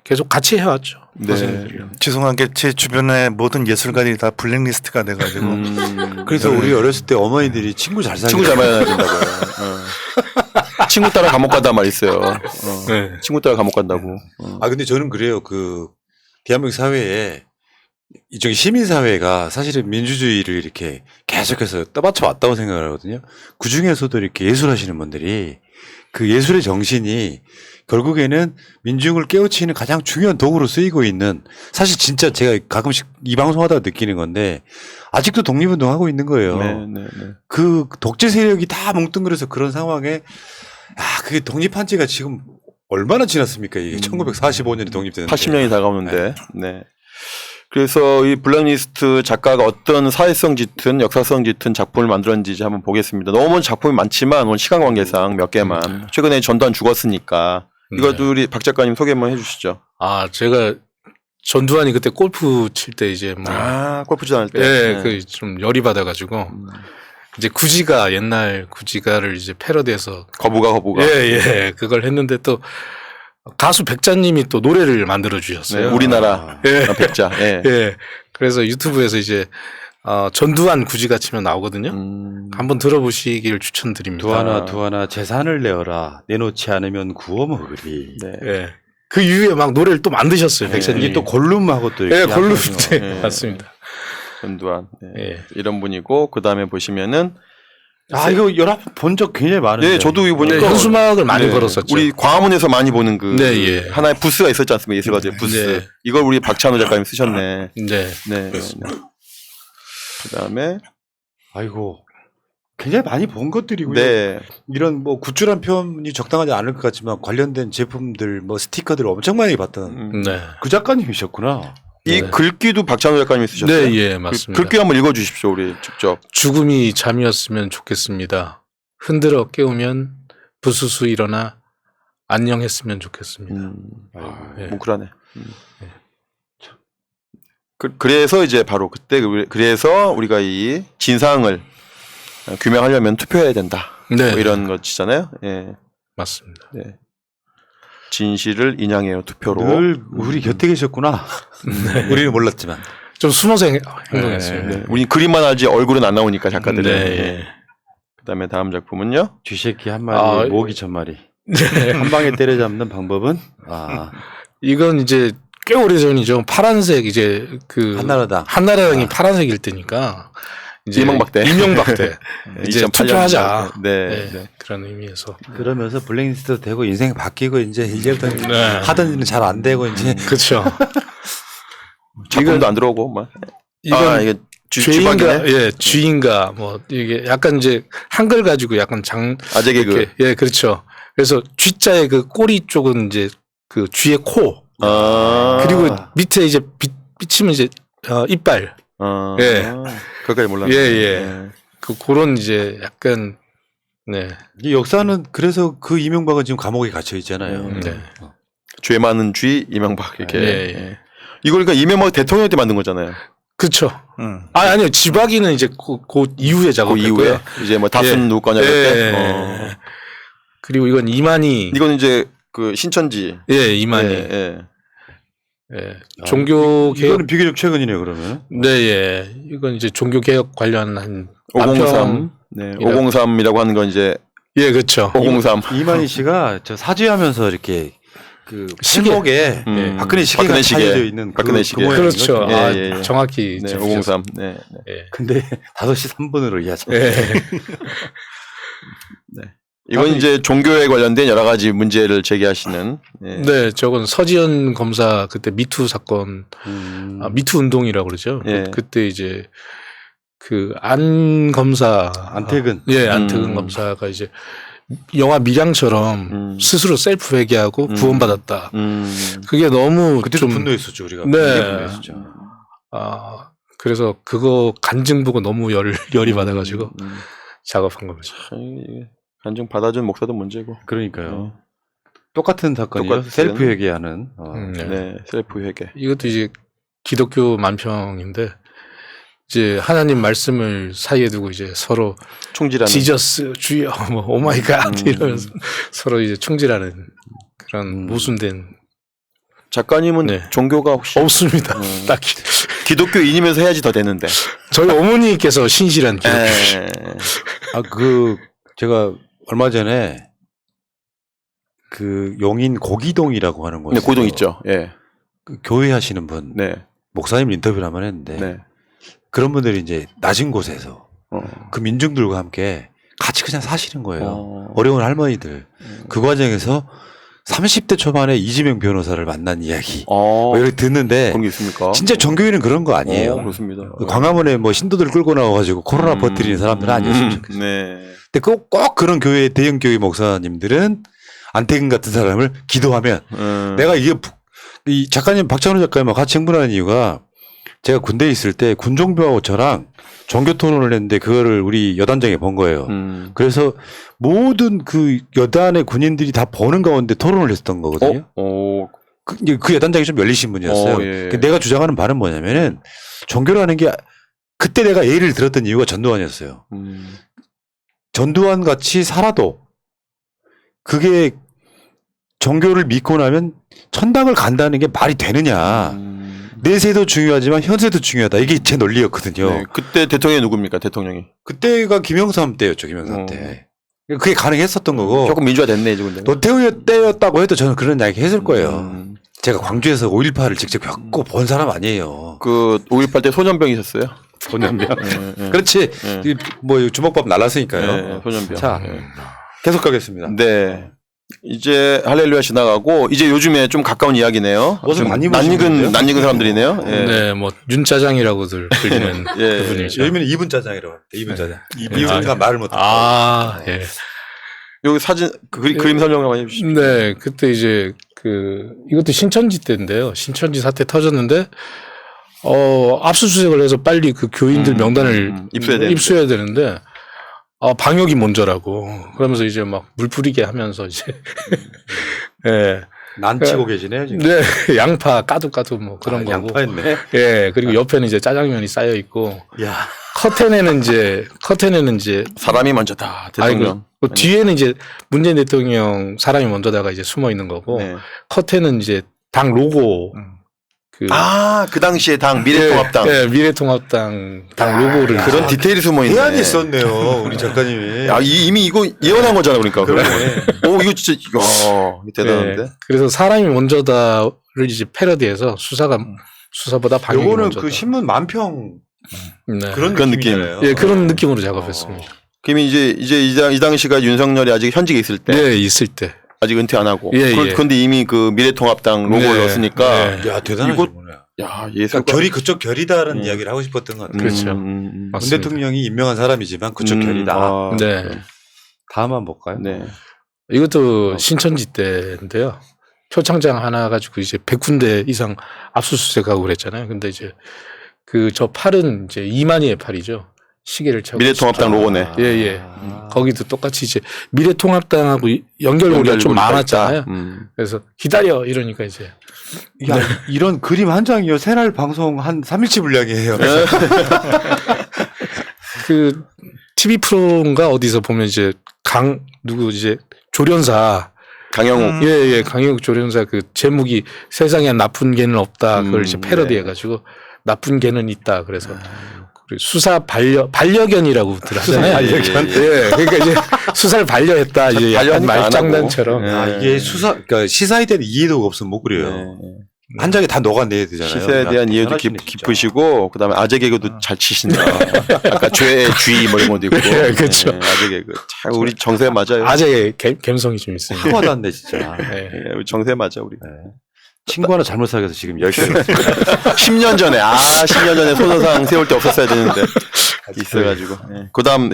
계속 같이 해왔죠. 네. 선생님들이랑. 죄송한 게 제 주변의 모든 예술가들이 다 블랙리스트가 돼가지고 그래서 우리 어렸을 때 어머니들이 친구 잘 사귀 친구 잘 만나야 된다고요. 친구 따라 감옥 간단 말 있어요. 네. 친구 따라 감옥 간다고. 근데 저는 그래요. 그 대한민국 사회에 이쪽 시민 사회가 사실은 민주주의를 이렇게 계속해서 떠받쳐 왔다고 생각을 하거든요. 그 중에서도 이렇게 예술하시는 분들이 그 예술의 정신이 결국에는 민중을 깨우치는 가장 중요한 도구로 쓰이고 있는, 사실 진짜 제가 가끔씩 이 방송하다가 느끼는 건데 아직도 독립운동 하고 있는 거예요. 네. 그 독재 세력이 다 뭉뚱그려서 그런 상황에 그게 독립한 지가 지금 얼마나 지났습니까? 이게 1945년에 독립됐는데. 80년이 다가오는데. 네. 그래서 이 블랙리스트 작가가 어떤 사회성 짙은 역사성 짙은 작품을 만들었는지 이제 한번 보겠습니다. 너무 작품이 많지만 오늘 시간 관계상 몇 개만. 최근에 전두환 죽었으니까. 이것도 우리 박 작가님 소개 한번 해주시죠. 제가 전두환이 그때 골프 칠 때 이제 뭐 골프 치할 때. 예, 그 좀 열이 받아가지고 이제 구지가 옛날 구지가를 이제 패러디해서 거부가. 예, 그걸 했는데 또 가수 백자님이 또 노래를 만들어 주셨어요. 네, 우리나라 예. 백자. 예. 예, 그래서 유튜브에서 이제 전두환 구지가 치면 나오거든요. 한번 들어보시길 추천드립니다. 두하나 재산을 내어라. 내놓지 않으면 구워 먹으리. 네. 예, 그 이후에 막 노래를 또 만드셨어요. 백자님이 이게 또 골룸하고 또 이렇게 예, 골룸 하셔서. 때 예. 맞습니다. 전두환. 네. 예. 이런 분이고 그 다음에 보시면은 이거 연합 본 적 굉장히 많은데. 네, 저도 이거 보니까 네, 현수막을 많이 네, 걸었었죠. 우리 광화문에서 많이 보는 그 네, 예. 하나의 부스가 있었지 않습니까? 예술가들 부스. 네. 이걸 우리 박찬호 작가님 쓰셨네. 네. 네. 그다음에 아이고. 굉장히 많이 본 것들이고요. 네. 이런 뭐 굿즈란 표현이 적당하지 않을 것 같지만 관련된 제품들 뭐 스티커들 엄청 많이 봤던 네. 그 작가님이셨구나. 이 네. 글귀도 박찬호 작가님이 쓰셨어요? 네, 예, 맞습니다. 글귀 한번 읽어주십시오, 우리 직접. 죽음이 잠이었으면 좋겠습니다. 흔들어 깨우면 부수수 일어나 안녕했으면 좋겠습니다. 예. 뭉클하네. 그래서 이제 바로 그때 그래서 우리가 이 진상을 규명하려면 투표해야 된다. 네, 뭐 이런 것이잖아요. 예. 맞습니다. 네. 진실을 인양해요 투표로. 늘 우리 곁에 계셨구나. 우리는 몰랐지만. 좀 숨어서 행동했어요. 네. 우리 그림만 알지 얼굴은 안 나오니까 작가들은. 네. 예. 그다음에 다음 작품은요. 쥐새끼 한 마리, 모기 천 마리. 한 방에 때려잡는 방법은 이건 이제 꽤 오래전이죠. 파란색 이제 그 한나라당. 한나라당이 파란색일 때니까 이제 이명박 때. 이명박 때 이제 2008년 투표하자. 네. 네, 네. 그런 의미에서. 그러면서 블랙리스트 되고 인생 바뀌고 이제부터 네. 하던 일은 잘 안 되고 이제 그렇죠. 작품도 안 들어오고 막. 이건 이게 쥐인가, 쥐박이네. 예, 쥐인가, 뭐, 이게 약간 이제 한글 가지고 약간 아재 개그. 이렇게, 예, 그렇죠. 그래서 쥐자의 그 꼬리 쪽은 이제 그 쥐의 코, 그리고 밑에 이제 비치면 이제, 이빨. 예. 그까지 몰랐네. 예, 예. 그런 이제 약간, 네. 이 역사는 그래서 그 이명박은 지금 감옥에 gat혀 있잖아요. 네. 죄 많은 쥐 이명박 이렇게. 예, 예. 이걸 그러니까 이명박 대통령 때 만든 거잖아요. 그쵸. 아니요. 지박이는 이제 그 이후에 그 작업했고요. 이후에 이제 뭐 다순 누구 거냐 그때. 예. 그리고 이건 이만희. 이건 이제 그 신천지. 예, 이만희. 예. 예. 종교 개혁. 이거는 비교적 최근이네요, 그러면. 네, 예. 이건 이제 종교 개혁 관련한 503. 네. 503이라고 하는 건 이제 예, 그렇죠. 503. 이만희 씨가 저 사죄하면서 이렇게 그 시계. 팔목에 박근혜 시계가 박근혜 시계. 차려져 있는 박근혜 그 시계. 모양이거든요. 그렇죠. 예, 아, 예, 예. 정확히. 네, 짚으셨어요. 503. 네. 예. 근데 5시 3분으로 이해하죠. 예. 이건 이제 종교에 관련된 여러 가지 문제를 제기하시는. 예. 네, 저건 서지현 검사 그때 미투 사건, 미투 운동이라고 그러죠. 예. 그때 이제 그 안 검사. 안태근. 예, 안태근 검사가 이제 영화 밀양처럼 스스로 셀프 회개하고 구원받았다. 그게 너무 그때도 좀 분노했었죠, 우리가. 네. 굉장히 분노했었죠. 그래서 그거 간증 보고 너무 열이 받아가지고 작업한 거죠. 간증 받아준 목사도 문제고. 그러니까요. 똑같은 사건이요. 똑같은. 셀프 회계하는. 네. 네, 셀프 회계. 이것도 이제 기독교 만평인데 이제 하나님 말씀을 사이에 두고 이제 서로 총질하는. 지저스 주여 뭐 오마이갓 이러면서 서로 이제 충질하는 그런 모순된 작가님은 네. 종교가 혹시 없습니다. 딱히 기독교인이면서 해야지 더 되는데. 저희 어머니께서 신실한 기독교. 제가 얼마 전에 그 용인 고기동이라고 하는 곳에 네, 고동 있죠. 예. 그 교회 하시는 분 네. 목사님 인터뷰를 한번 했는데 네. 그런 분들이 이제 낮은 곳에서 그 민중들과 함께 같이 그냥 사시는 거예요. 어려운 할머니들. 그 과정에서 30대 초반에 이재명 변호사를 만난 이야기. 뭐 이렇게 듣는데 그런 게 있습니까? 진짜 종교인은 그런 거 아니에요. 그렇습니다. 광화문에 뭐 신도들 끌고 나와가지고 코로나 버티는 사람들은 아니었으면 좋겠어요. 네. 근데 꼭 그런 교회 대형 교회 목사님들은 안태근 같은 사람을 기도하면 내가 이 작가님 박찬호 작가님과 같이 흥분하는 이유가 제가 군대에 있을 때 군종교하고 저랑 종교 토론을 했는데 그거를 우리 여단장에 본 거예요. 그래서 모든 그 여단의 군인들이 다 보는 가운데 토론을 했던 거거든요. 그 여단장이 좀 열리신 분이었어요. 예. 내가 주장하는 바는 뭐냐면은 종교라는 게 그때 내가 예를 들었던 이유가 전두환이었어요. 전두환 같이 살아도 그게 종교를 믿고 나면 천당을 간다는 게 말이 되느냐. 내세도 중요하지만 현세도 중요하다. 이게 제 논리였거든요. 네. 그때 대통령이 누굽니까? 대통령이. 그때가 김영삼 때였죠. 김영삼 때. 그게 가능했었던 거고. 조금 민주화 됐네 이제 근데. 노태우 때였다고 해도 저는 그런 이야기 했을 거예요. 제가 광주에서 5.18을 직접 겪고 본 사람 아니에요. 그 5.18 때 소년병 있었어요. 소년병. 그렇지. 뭐 주먹밥 날랐으니까요. 네, 소년병. 자, 계속 가겠습니다. 네. 이제 할렐루야 지나가고 이제 요즘에 좀 가까운 이야기네요. 옷을 많이 낯익은 사람들이네요. 예. 네, 뭐 윤짜장이라고들 불리는 예. 그분이죠. 요즘에는 2분 짜장이라고 합니다. 2분 짜장. 2분간 말을 못. 예. 여기 사진 그림 설명 한번 해주시죠. 네, 그때 이제 이것도 신천지 때인데요. 신천지 사태 터졌는데 압수수색을 해서 빨리 그 교인들 명단을 입수해야 되는데 방역이 먼저라고 그러면서 이제 막 물 뿌리게 하면서 이제 예. 난치고 계시네요 지금. 네, 양파 까두까두 뭐 그런 거고. 양파했네. 예, 그리고 옆에는 이제 짜장면이 쌓여 있고 야. 커튼에는 이제 사람이 먼저다. 아니, 대통령. 그 뒤에는 이제 문재인 대통령 사람이 먼저다가 이제 숨어 있는 거고 네. 커튼은 이제 당 로고 그 당시에 당 미래통합당. 네, 미래통합당 당 로고를 그런 디테일이 숨어 있네. 대안이 있었네요 우리 작가님이. 야, 이미 이거 예언한 거잖아, 그러니까. 그러네. 오, 이거 진짜, 이거 대단한데. 네, 그래서 사람이 먼저다를 이제 패러디해서 수사보다 방역이 요거는 먼저다. 그 신문 만평 네. 그런 그런 느낌이잖아요. 예, 그런 느낌으로 작업했습니다. 그러면 이제 이 당시가 윤석열이 아직 현직에 있을 때. 네, 있을 때. 아직 은퇴 안 하고. 예, 예. 그런데 이미 그 미래통합당 로고를 네. 넣었으니까. 네. 야 대단하죠. 이거- 뭐냐. 야, 그러니까 예술가. 결이 그쪽 결이다라는 이야기를 하고 싶었던 것 같아요. 그렇죠. 문 맞습니다. 대통령이 임명한 사람이지만 그쪽 결이다. 아, 네. 다음 한번 볼까요? 네. 이것도 신천지 때인데요. 표창장 하나 가지고 이제 100군데 이상 압수수색하고 그랬잖아요. 근데 이제 저 팔은 이제 이만희의 팔이죠. 시계를 차고. 미래통합당 로고네. 예, 예. 거기도 똑같이 이제 미래통합당하고 연결고리가 좀 많았잖아요. 그래서 기다려 이러니까 이제 야, 이런 그림 한 장이요. 새날 방송 한 3일치 분량이에요. 그 TV 프로인가 어디서 보면 이제 누구 이제 조련사 강영욱. 예, 강영욱 조련사 그 제목이 세상에 나쁜 개는 없다. 그걸 이제 패러디 해가지고 나쁜 개는 있다. 그래서 그리고 수사 반려견이라고들 하잖아요. 반려견. 예, 그러니까 이제 수사를 반려했다. 이제 약간 반려하니까 안 말장난처럼. 하고. 아, 이게 그러니까 시사에 대한 이해도가 없으면 못 그래요. 한 장에 다 녹아내야 되잖아요. 시세에 대한 이해도 대단하시네, 진짜. 깊으시고 그다음에 아재 개그도 잘 치신다. 약간 죄의 주의 뭐 이런 것도 있고. 예, 그렇죠. 아재 개그. 참 우리 정세 맞아요. 아재 감성이 좀 있습니다. 하고 왔네 진짜. 예. 예, 우리 정세 맞아 우리. 친구 하나 잘못 사귀어서 지금 열심히 10년 전에 10년 전에 손호상 세울 때 없었어야 되는데 있어가지고. 예. 그다음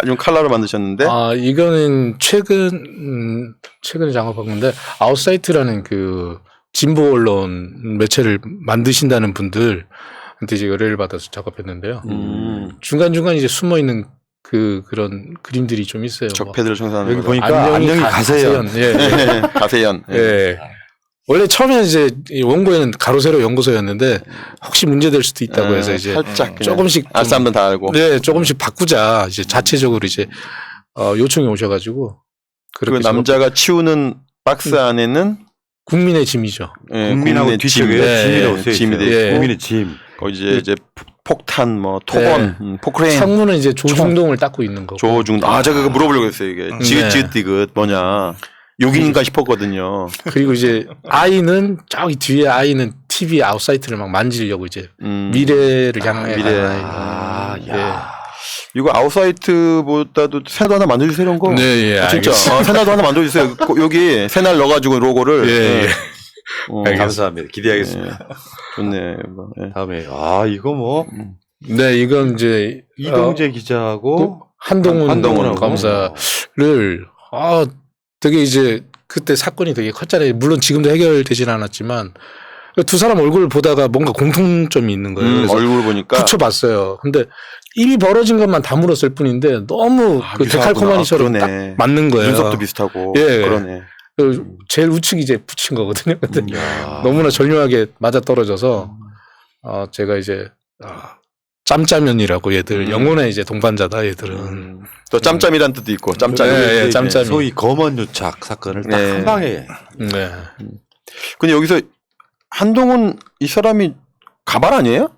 좀 칼라로 만드셨는데. 이거는 최근에 작업한 건데 아웃사이트라는 그 진보 언론 매체를 만드신다는 분들한테 이제 의뢰를 받아서 작업했는데요. 중간중간 이제 숨어 있는 그런 그림들이 좀 있어요. 적폐들을 청산하는 여기 거죠. 보니까 안녕히 가세요. 예. 가세연. 예. 원래 처음에 이제 이 원고에는 가로세로 연구소였는데 혹시 문제될 수도 있다고 해서 이제 살짝 조금씩 알 사람들 다 알고. 네, 조금씩 바꾸자. 이제 자체적으로 이제 요청이 오셔가지고 그 그렇게 남자가 치우는 박스 안에는 국민의 짐이죠. 국민하고 국민의 뒤쪽에 네, 짐이라고 쓰여 짐이 있어요. 돼 예. 국민의 짐. 거기 이제 폭탄 뭐 토건 포크레인 창문은 이제 조중동을 닦고 있는 거고. 조중 제가 그거 물어보려고 했어요 이게 네. 지읒지읒 뭐냐 욕인가 싶었거든요. 그리고 이제 아이는 저기 뒤에 아이는 TV 아웃사이트를 막 만지려고 이제 미래를 향해 미래. 가는 아이. 야. 이거 아웃사이트보다도 새날도 하나 만들어주세요 이런 거. 네, 예, 진짜 알겠습니다. 새날도 하나 만들어주세요. 여기 새날 넣어가지고 로고를. 예, 예. 감사합니다. 기대하겠습니다. 좋네. 뭐, 예. 다음에 이거 뭐 네, 이건 이제 이동재 기자하고 한동훈 한동훈하고. 검사를 되게 이제 그때 사건이 되게 컸잖아요. 물론 지금도 해결되지는 않았지만 두 사람 얼굴을 보다가 뭔가 공통점이 있는 거예요. 그래서 얼굴 보니까 붙여봤어요. 근데 입이 벌어진 것만 다물었을 뿐인데 너무 그 데칼코마니처럼 딱 맞는 거예요. 눈썹도 비슷하고. 예. 그러네. 제일 우측 이제 붙인 거거든요. 근데 야. 너무나 절묘하게 맞아 떨어져서 제가 이제 짬짜면이라고 얘들 영혼의 이제 동반자다 얘들은. 또 짬짬이란 뜻도 있고 짬짬이. 예, 짬짬이. 소위 검언 유착 사건을 딱 네. 한 방에 네. 근데 여기서 한동훈 이 사람이 가발 아니에요?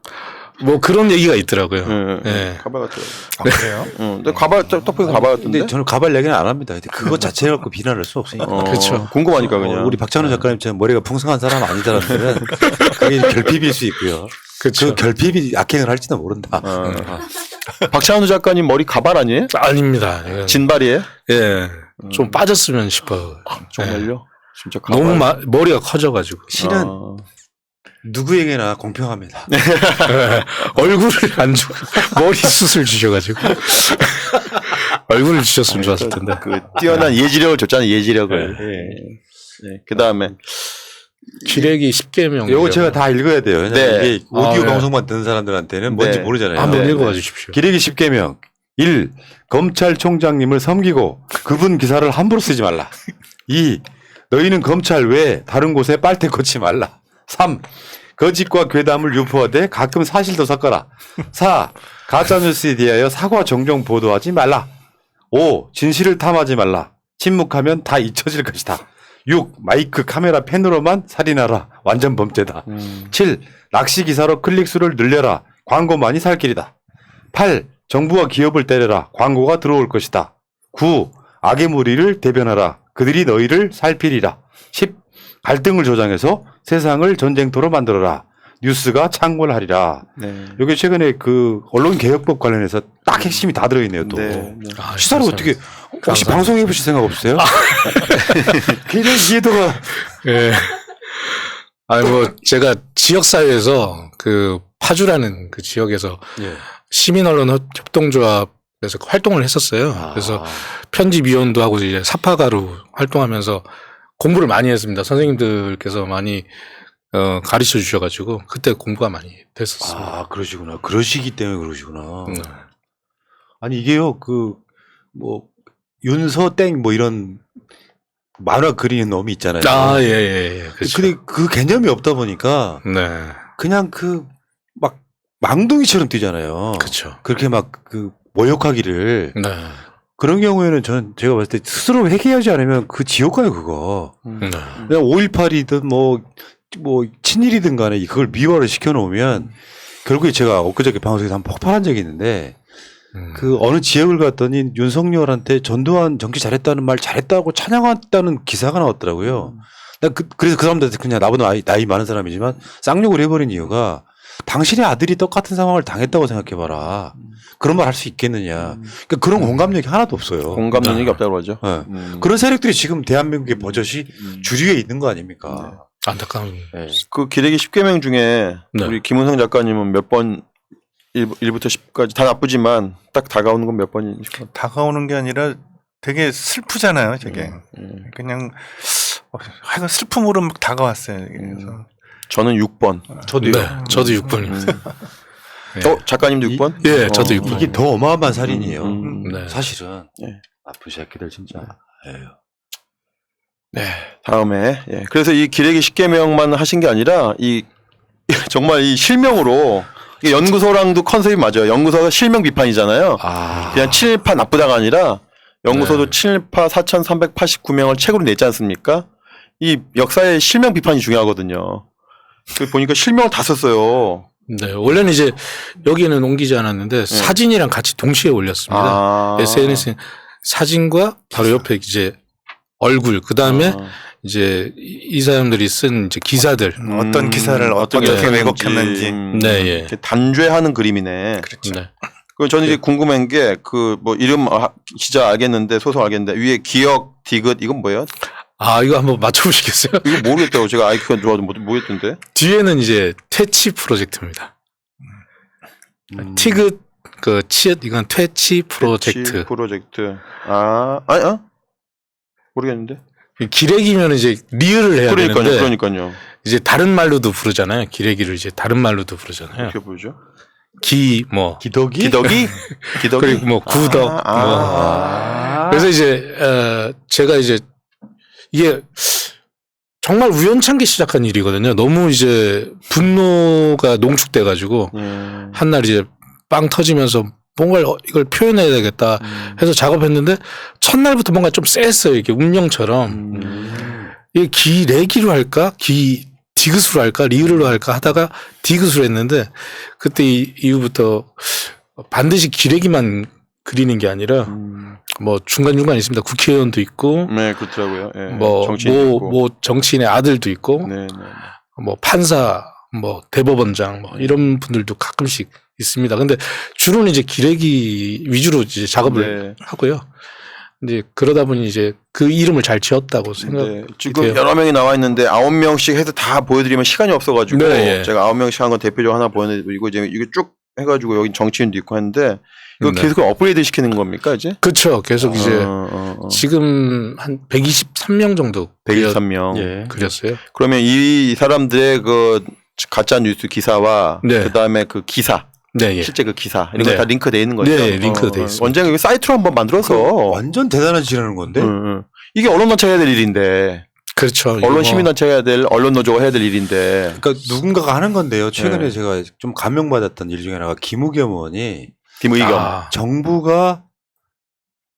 뭐 그런 얘기가 있더라고요. 예. 네. 가발 같아요. 그래요? 근데 가발 떡볶이 가발 같은데. 근데 저는 가발 얘기는 안 합니다. 근데 그거 자체를 갖고 비난할 수 없으니까. 그렇죠. 궁금하니까 그냥. 우리 박찬호 작가님처럼 머리가 풍성한 사람 아닌 사람들은 그게 결핍일 수 있고요. 그렇죠. 그 결핍이 악행을 할지도 모른다. 박찬호 작가님 머리 가발 아니에요? 아닙니다. 이건. 진발이에요? 예. 좀 빠졌으면 싶어요. 정말요? 진짜 가발. 너무 머리가 커져가지고. 실은 누구에게나 공평합니다. 얼굴을 안 주고 머리 숱을 주셔가지고 얼굴을 주셨으면 좋았을 텐데. 그 뛰어난 예지력을 줬잖아요. 예지력을. 네. 그 다음에 기레기 10개명. 요거 제가 다 읽어야 돼요. 왜냐면 네. 이게 오디오 네. 방송만 듣는 사람들한테는 뭔지 네. 모르잖아요. 한번 네. 읽어봐 주십시오. 기레기 10개명. 1. 검찰총장님을 섬기고 그분 기사를 함부로 쓰지 말라. 2. 너희는 검찰 외에 다른 곳에 빨대 꽂지 말라. 3. 거짓과 괴담을 유포하되 가끔 사실도 섞어라. 4. 가짜뉴스에 대하여 사과 정정 보도하지 말라. 5. 진실을 탐하지 말라. 침묵하면 다 잊혀질 것이다. 6. 마이크 카메라 펜으로만 살인하라. 완전 범죄다. 7. 낚시 기사로 클릭수를 늘려라. 광고만이 살 길이다. 8. 정부와 기업을 때려라. 광고가 들어올 것이다. 9. 악의 무리를 대변하라. 그들이 너희를 살피리라. 10. 갈등을 조장해서 세상을 전쟁터로 만들어라. 뉴스가 창궐하리라. 네. 이게 최근에 그 언론개혁법 관련해서 딱 핵심이 다 들어있네요. 또 네. 네. 아, 시사를 어떻게 혹시 감사합니다. 방송해 보실 생각 없으세요? 굉장히 이해도가 예. 아니 뭐 제가 지역 사회에서 그 파주라는 그 지역에서 예. 시민언론 협동조합에서 활동을 했었어요. 그래서 편집위원도 하고 이제 사파가로 활동하면서 공부를 많이 했습니다. 선생님들께서 많이 가르쳐 주셔가지고 그때 공부가 많이 됐었습니다. 아 그러시구나. 그러시기 때문에 그러시구나. 네. 아니 이게요 그 뭐 윤서땡 뭐 이런 만화 그리는 놈이 있잖아요. 아, 예, 예, 예. 그렇죠. 근데 그 개념이 없다 보니까 네. 그냥 그 막 망둥이처럼 뛰잖아요. 그렇죠. 그렇게 막 그 모욕하기를 네. 그런 경우에는 제가 봤을 때 스스로 회개하지 않으면 그 지옥 가요 그거. 네. 그냥 5.18이든 뭐 친일이든 간에 그걸 미화를 시켜놓으면 결국에 제가 엊그저께 방송에서 한번 폭발한 적이 있는데 그 어느 지역을 갔더니 윤석열한테 전두환 정치 잘했다는 말 잘했다고 찬양했다는 기사가 나왔더라고요. 난 그래서 그 사람들한테 그냥 나보다 나이 많은 사람이지만 쌍욕을 해버린 이유가 당신의 아들이 똑같은 상황을 당했다고 생각해봐라. 그런 말 할 수 있겠느냐. 그러니까 그런 공감력이 하나도 없어요. 공감 능력이 없다고 그러죠. 네. 그런 세력들이 지금 대한민국의 버젓이 주류에 있는 거 아닙니까? 안타까운. 네. 그 기레기 10개명 중에 네. 우리 김은성 작가님은 몇 번 1부터 10까지 다 나쁘지만 딱 다가오는 건 몇 번이니까. 다가오는 게 아니라 되게 슬프잖아요, 저게. 그냥 하여간 슬픔으로 막 다가왔어요. 그래서 저는 6번. 저도요. 네. 저도 6번입니다. 작가님도 6번? 예, 저도 6번. 이게 더 어마어마한 살인이에요. 네. 사실은. 네. 나쁜 새끼들 진짜. 에휴. 네. 다음에 그래서 이 기레기 10개명만 하신 게 아니라 이 정말 이 실명으로 이게 연구소랑도 컨셉이 맞아요. 연구소가 실명 비판이잖아요. 아. 그냥 친일파 나쁘다가 아니라 연구소도 네. 친일파 4,389명을 책으로 냈지 않습니까? 이 역사의 실명 비판이 중요하거든요. 그 보니까 실명을 다 썼어요. 네. 원래는 이제 여기에는 옮기지 않았는데 사진이랑 같이 동시에 올렸습니다. 아. SNS에 사진과 바로 옆에 이제 얼굴, 그 다음에 이제 이 사람들이 쓴 이제 기사들. 어떤 기사를 어떻게 왜곡했는지. 네, 예. 이렇게 단죄하는 그림이네. 그렇죠. 네. 그 저는 이제 궁금한 게 그 뭐 이름 기자 알겠는데 소속 알겠는데 위에 기억 디귿 이건 뭐예요? 아, 이거 한번 맞춰보시겠어요? 이거 모르겠다고 제가 IQ가 좋아도 모르겠던데. 뒤에는 이제 퇴치 프로젝트입니다. 티귿, 그, 치읓, 이건 퇴치 프로젝트. 프로젝트. 모르겠는데. 기레기면 이제 리을을 해야 되는데 그러니까요. 이제 다른 말로도 부르잖아요. 기레기를 이제 다른 말로도 부르잖아요. 어떻게 보죠? 뭐 기덕이? 기덕이? 그리고 뭐 구덕 뭐. 그래서 이제 제가 이제 이게 정말 우연찮게 시작한 일이거든요. 너무 이제 분노가 농축돼 가지고 한날 이제 빵 터지면서 뭔가 이걸 표현해야 되겠다 해서 작업했는데 첫날부터 뭔가 좀 쎄했어요. 이게 운명처럼. 이게 기레기로 할까? 디귿으로 할까? 리을로 할까? 하다가 디귿으로 했는데 그때 이후부터 반드시 기레기만 그리는 게 아니라 뭐 중간중간 있습니다. 국회의원도 있고 네, 그렇더라고요. 예. 뭐 정치인도 있고. 정치인의 아들도 있고 네. 뭐 판사, 뭐 대법원장 뭐 이런 분들도 가끔씩 있습니다. 근데 주로는 이제 기레기 위주로 이제 작업을 하고요. 이제 그러다 보니 이제 그 이름을 잘 지었다고 생각해요. 지금 여러 명이 나와 있는데 9명씩 해서 다 보여드리면 시간이 없어가지고 네, 예. 제가 9명씩 한 건 대표적으로 하나 보여드리고 이제 이게 쭉 해가지고 여기 정치인도 있고 하는데 이거 네. 계속 업그레이드 시키는 겁니까 이제? 그렇죠. 계속 이제 어. 지금 한 123명 정도 123명. 예. 그렸어요. 그러면 이 사람들의 그 가짜 뉴스 기사와 네. 그다음에 그 기사 네, 예. 실제 그 기사 이런 네. 거 다 링크돼 있는 거죠. 네, 링크돼 있습니다. 원장이 여기 사이트로 한번 만들어서 완전 대단한 짓 하는 건데. 이게 언론단체 해야 될 일인데 그렇죠. 이거 언론 뭐 시민단체 해야 될 언론 노조가 해야 될 일인데 그러니까 누군가가 하는 건데요. 최근에 네. 제가 좀 감명받았던 일 중에 하나가 김우겸 의원이 김의겸 정부가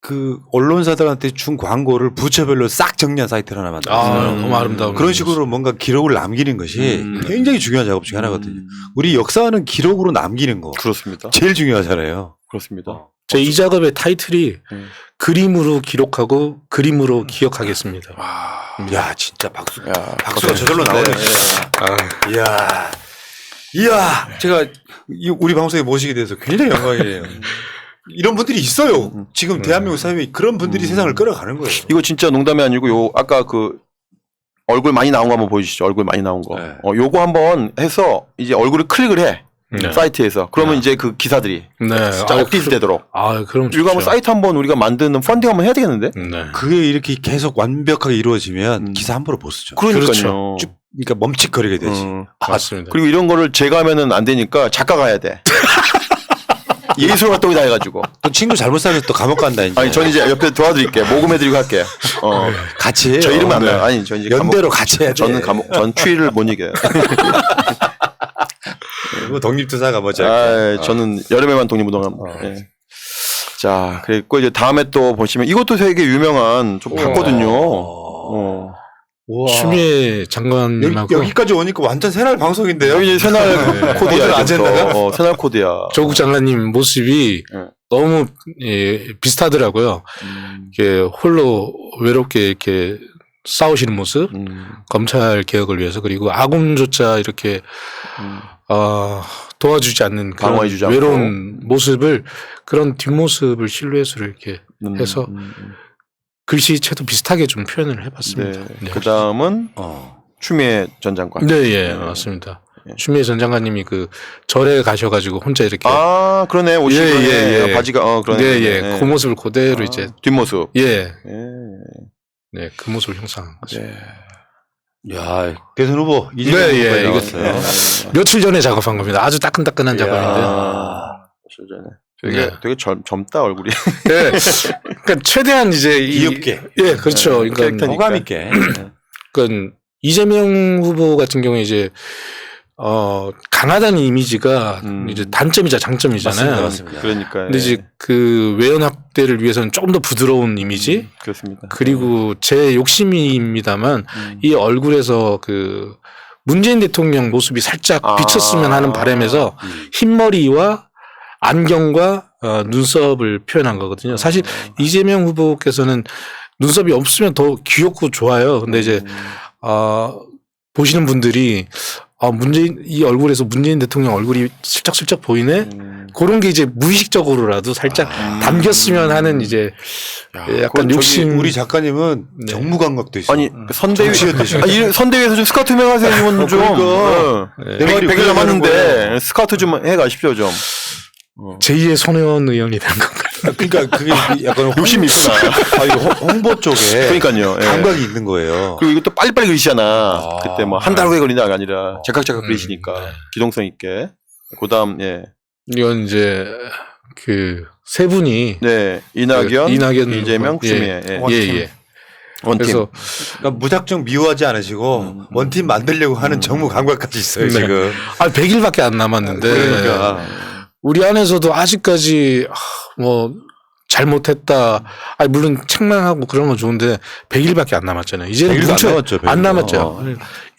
그 언론사들한테 준 광고를 부처별로 싹 정리한 사이트를 하나 만들었어요. 너무 아름다운 그런 식으로 뭔가 기록을 남기는 것이 굉장히 중요한 작업 중에 하나거든요. 우리 역사는 기록으로 남기는 거 그렇습니다. 제일 중요하잖아요. 그렇습니다. 제 이 작업의 타이틀이 그림으로 기록하고 그림으로 기억하겠습니다. 야 진짜 박수. 야, 박수가 저절로 나오네. 이야, 제가 우리 방송에 모시게 돼서 굉장히 영광이에요. 이런 분들이 있어요. 지금 대한민국 사회에 그런 분들이 세상을 끌어가는 거예요. 이거 진짜 농담이 아니고 요 아까 그 얼굴 많이 나온 거 한번 보여주시죠. 얼굴 많이 나온 거. 네. 요거 한번 해서 이제 얼굴을 클릭을 해. 네. 사이트에서. 그러면 이제 그 기사들이 네. 진짜 업데이트 되도록. 그럼 이거 한번 좋죠. 사이트 한번 우리가 만드는 펀딩 한번 해야 되겠는데? 네. 그게 이렇게 계속 완벽하게 이루어지면 기사 함부로 못 쓰죠. 그러니까요. 그렇죠. 그러니까 멈칫거리게 되지. 맞습니다. 그리고 이런 거를 제가 하면은 안 되니까 작가가 해야 돼. 예술 활동이다 해가지고. 또 친구 잘못 사면 또 감옥 간다 이제. 아니, 전 이제 옆에 도와드릴게. 모금해드리고 할게. 같이 해요. 저 이름은 안 네. 나요. 아니, 전 이제 연대로 같이 해야 돼. 저는 전 추위를 못 이겨요. 뭐 독립투사가 뭐지? 저는 여름에만 독립운동합니다. 예. 자, 그리고 이제 다음에 또 보시면 이것도 되게 유명한 좀 봤거든요. 추미애 장관님하고 여기까지 오니까 완전 새날 방송인데요. 여기 이제 새날 코드야. 오늘 아젠다가? 이제부터. 새날 코드야. 조국 장관님 모습이 너무 비슷하더라고요. 이렇게 홀로 외롭게 이렇게 싸우시는 모습, 검찰 개혁을 위해서 그리고 아군조차 이렇게 도와주지 않는 그런 방어해주지 않고. 외로운 모습을 그런 뒷모습을 실루엣으로 이렇게 해서 글씨체도 비슷하게 좀 표현을 해봤습니다. 네. 그 다음은 추미애 전 장관. 네, 예, 맞습니다. 추미애 전 장관님이 그 절에 가셔가지고 혼자 이렇게 그러네. 옷이 그러네. 바지가 그러네. 네, 예, 그 모습을 그대로 이제 뒷모습. 네, 그 모습을 형상한 거죠. 야, 대선 후보 네, 이재명 예, 후보가 이거 나왔어요. 며칠 전에 작업한 겁니다. 아주 따끈따끈한 작업인데요. 되게 젊다 얼굴이. 네, 그러니까 최대한 이제 귀엽게. 예, 그렇죠. 그러니까 호감 있게. 그러니까 이재명 후보 같은 경우에 이제 강하다는 이미지가 이제 단점이자 장점이잖아요. 맞습니다. 그러니까. 근데 이제 그 외연 확대를 위해서는 조금 더 부드러운 이미지. 그렇습니다. 그리고 제 욕심입니다만 이 얼굴에서 그 문재인 대통령 모습이 살짝 비쳤으면 하는 바람에서 흰머리와 안경과 눈썹을 표현한 거거든요. 사실 이재명 후보께서는 눈썹이 없으면 더 귀엽고 좋아요. 근데 이제 보시는 분들이 이 얼굴에서 문재인 대통령 얼굴이 슬쩍슬쩍 보이네? 그런 게 이제 무의식적으로라도 살짝 담겼으면 하는 이제 약간 욕심. 우리 작가님은 네. 정무 감각도 있어. 아니 선대위 정치였듯이. 선대위에서 좀 스카우트 좀 해가세요. 이분 좀. 그러니까. 내 내 말이 100일 그래야 되는 남았는데 거예요. 스카우트 좀 해가십시오 좀. 제2의 손혜원 의원이 된 건가요? 그러니까 그게 약간 욕심이 있구나. 홍보 쪽에 그러니까요. 예. 감각이 있는 거예요. 그리고 이것도 빨리빨리 그리시잖아. 그때 뭐 한 달 후에 그린다가 아니라 제각제각 그리시니까 기동성 있게. 그다음 이건 이제 그 세 분이 네 이낙연, 이재명, 후보. 추미애. 예. 원팀. 그래서 그러니까 무작정 미워하지 않으시고 원팀 만들려고 하는 정무 감각까지 있어요 지금. 100일밖에 안 남았는데 그러니까. 우리 안에서도 아직까지 뭐 잘못했다. 물론 책망하고 그런 건 좋은데 100일밖에 안 남았잖아요. 이제는 100일도 안 남았죠, 100일. 안 남았죠.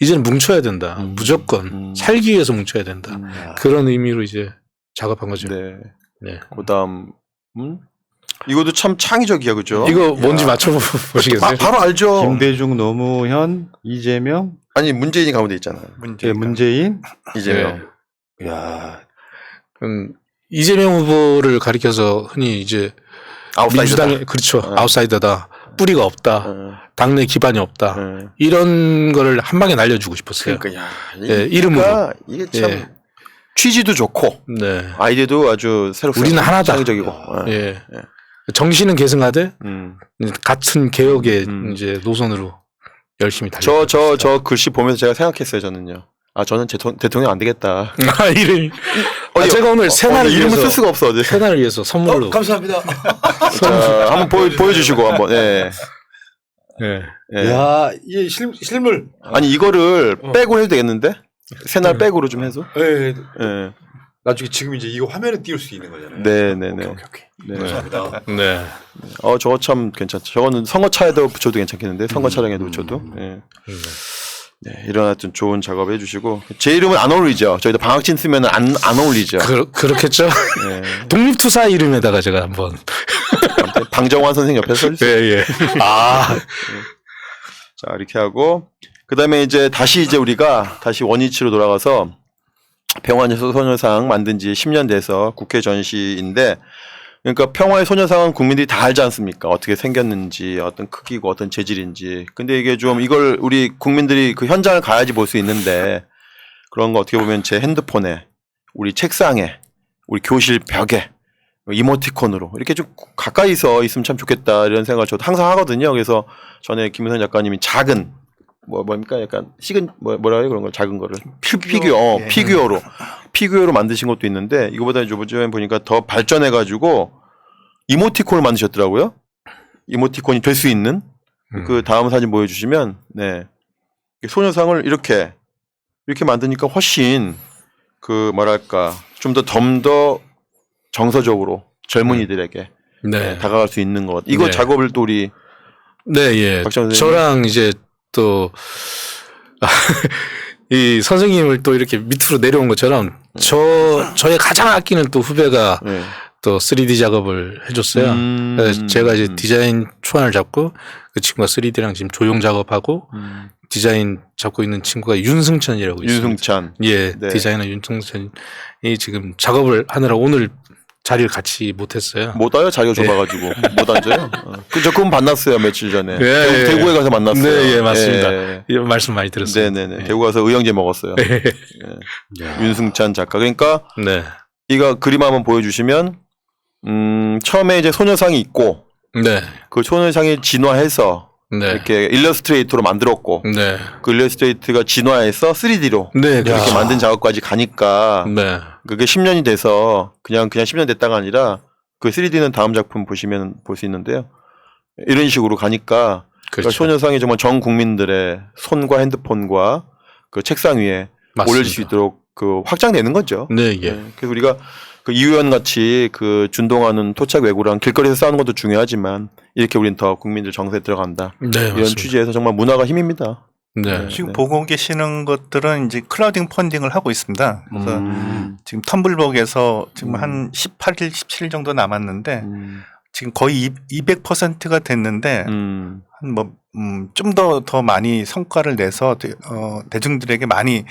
이제는 뭉쳐야 된다. 무조건 살기 위해서 뭉쳐야 된다. 그런 의미로 이제 작업한 거죠. 네. 그다음 이것도 참 창의적이야, 그죠? 이거 뭔지 맞춰보시겠어요? 바로 알죠. 김대중, 노무현, 이재명, 아니 문재인이 가운데 있잖아요. 문재인. 이재명. 야, 이재명 후보를 가리켜서 흔히 이제 아웃사이더다. 민주당의 그렇죠. 아웃사이더다. 뿌리가 없다. 당내 기반이 없다. 이런 거를 한 방에 날려주고 싶었어요. 그러니까 이름으로. 이게 참 취지도 좋고 네. 아이디어도 아주 새롭고 우리는 하나다. 창의적이고. 예. 정신은 계승하되 음. 같은 개혁의 이제 노선으로 열심히 달려. 저 글씨 보면서 제가 생각했어요. 저는요. 아 저는 대통령 안 되겠다. 아, 이름. 제가 오늘 새날을 이름을 위해서 쓸 수가 없어. 네. 새날을 위해서 선물로. 감사합니다. 자, 한번 보여주시고 한번. 예. 예. 예. 야, 이게 실물. 아니 이거를 빼고 해도 되겠는데? 새날 백으로 좀 해서. 예. 예. 나중에 지금 이제 이거 화면에 띄울 수 있는 거잖아요. 네네네. 오케이. 네. 감사합니다. 네. 저거 참 괜찮죠. 저거는 선거차에도 붙여도 괜찮겠는데 선거 차량에도 붙여도. 예. 네, 이런 하여튼 좋은 작업 해주시고 제 이름은 안 어울리죠. 저희도 방학진 쓰면 안 어울리죠. 그렇겠죠. 예. 독립투사 이름에다가 제가 한번. 방정환 선생 옆에 서 있어요. 예. 아. 자 이렇게 하고 그 다음에 이제 우리가 다시 원위치로 돌아가서 평화의 소녀상 만든 지 10년 돼서 국회 전시인데 그러니까 평화의 소녀상은 국민들이 다 알지 않습니까? 어떻게 생겼는지 어떤 크기고 어떤 재질인지. 근데 이게 좀 이걸 우리 국민들이 그 현장을 가야지 볼 수 있는데 그런 거 어떻게 보면 제 핸드폰에 우리 책상에 우리 교실 벽에 이모티콘으로 이렇게 좀 가까이서 있으면 참 좋겠다 이런 생각을 저도 항상 하거든요. 그래서 전에 김은선 작가님이 작은 뭡니까 약간 뭐라 해요 그런 걸 작은 거를 피규어로 만드신 것도 있는데 이거보다 요즘에 보니까 더 발전해 가지고 이모티콘을 만드셨더라고요. 이모티콘이 될 수 있는 그 다음 사진 보여주시면 네 소녀상을 이렇게 만드니까 훨씬 그 뭐랄까 좀 더 정서적으로 젊은이들에게 네. 다가갈 수 있는 것. 이거 네. 작업을 또 우리 네, 예. 박정 선생님. 저랑 이제 또 이 선생님을 또 이렇게 밑으로 내려온 것처럼 저의 가장 아끼는 또 후배가 네. 또 3D 작업을 해줬어요. 그래서 제가 이제 디자인 초안을 잡고 그 친구가 3D랑 지금 조형 작업하고 디자인 잡고 있는 친구가 윤승찬이라고 있습니다. 윤승찬. 예, 네. 디자이너 윤승찬이 지금 작업을 하느라 오늘 자리를 같이 못했어요. 못 와요 자기가 좁아가지고 못 앉아요. 그건 만났어요 며칠 전에. 예, 대구에 가서 만났어요. 네, 예, 맞습니다. 예. 이런 말씀 많이 들었어요. 네네네. 대구 가서 의형제 먹었어요. 예. 윤승찬 작가. 그러니까 네, 이거 그림 한번 보여주시면 처음에 이제 소녀상이 있고 네, 그 소녀상이 진화해서 네, 이렇게 일러스트레이터로 만들었고 네, 그 일러스트레이터가 진화해서 3D로 네, 이렇게 그렇죠. 만든 작업까지 가니까 네, 그게 10년이 돼서 그냥 10년 됐다가 아니라 그 3D는 다음 작품 보시면 볼 수 있는데요. 이런 식으로 가니까 그렇죠. 그러니까 소녀상이 정말 전 국민들의 손과 핸드폰과 그 책상 위에 맞습니다. 올릴 수 있도록 그 확장되는 거죠. 네, 예, 네. 그래서 우리가 그 이 의원 같이 그 준동하는 토착 외구랑 길거리에서 싸우는 것도 중요하지만 이렇게 우리는 더 국민들 정서에 들어간다. 네, 이런 맞습니다. 취지에서 정말 문화가 힘입니다. 네, 지금 네. 보고 계시는 것들은 이제 클라우딩 펀딩을 하고 있습니다. 그래서 지금 텀블벅에서 지금 한 18일, 17일 정도 남았는데 지금 거의 200%가 됐는데 한 좀 더 많이 성과를 내서 대중들에게 많이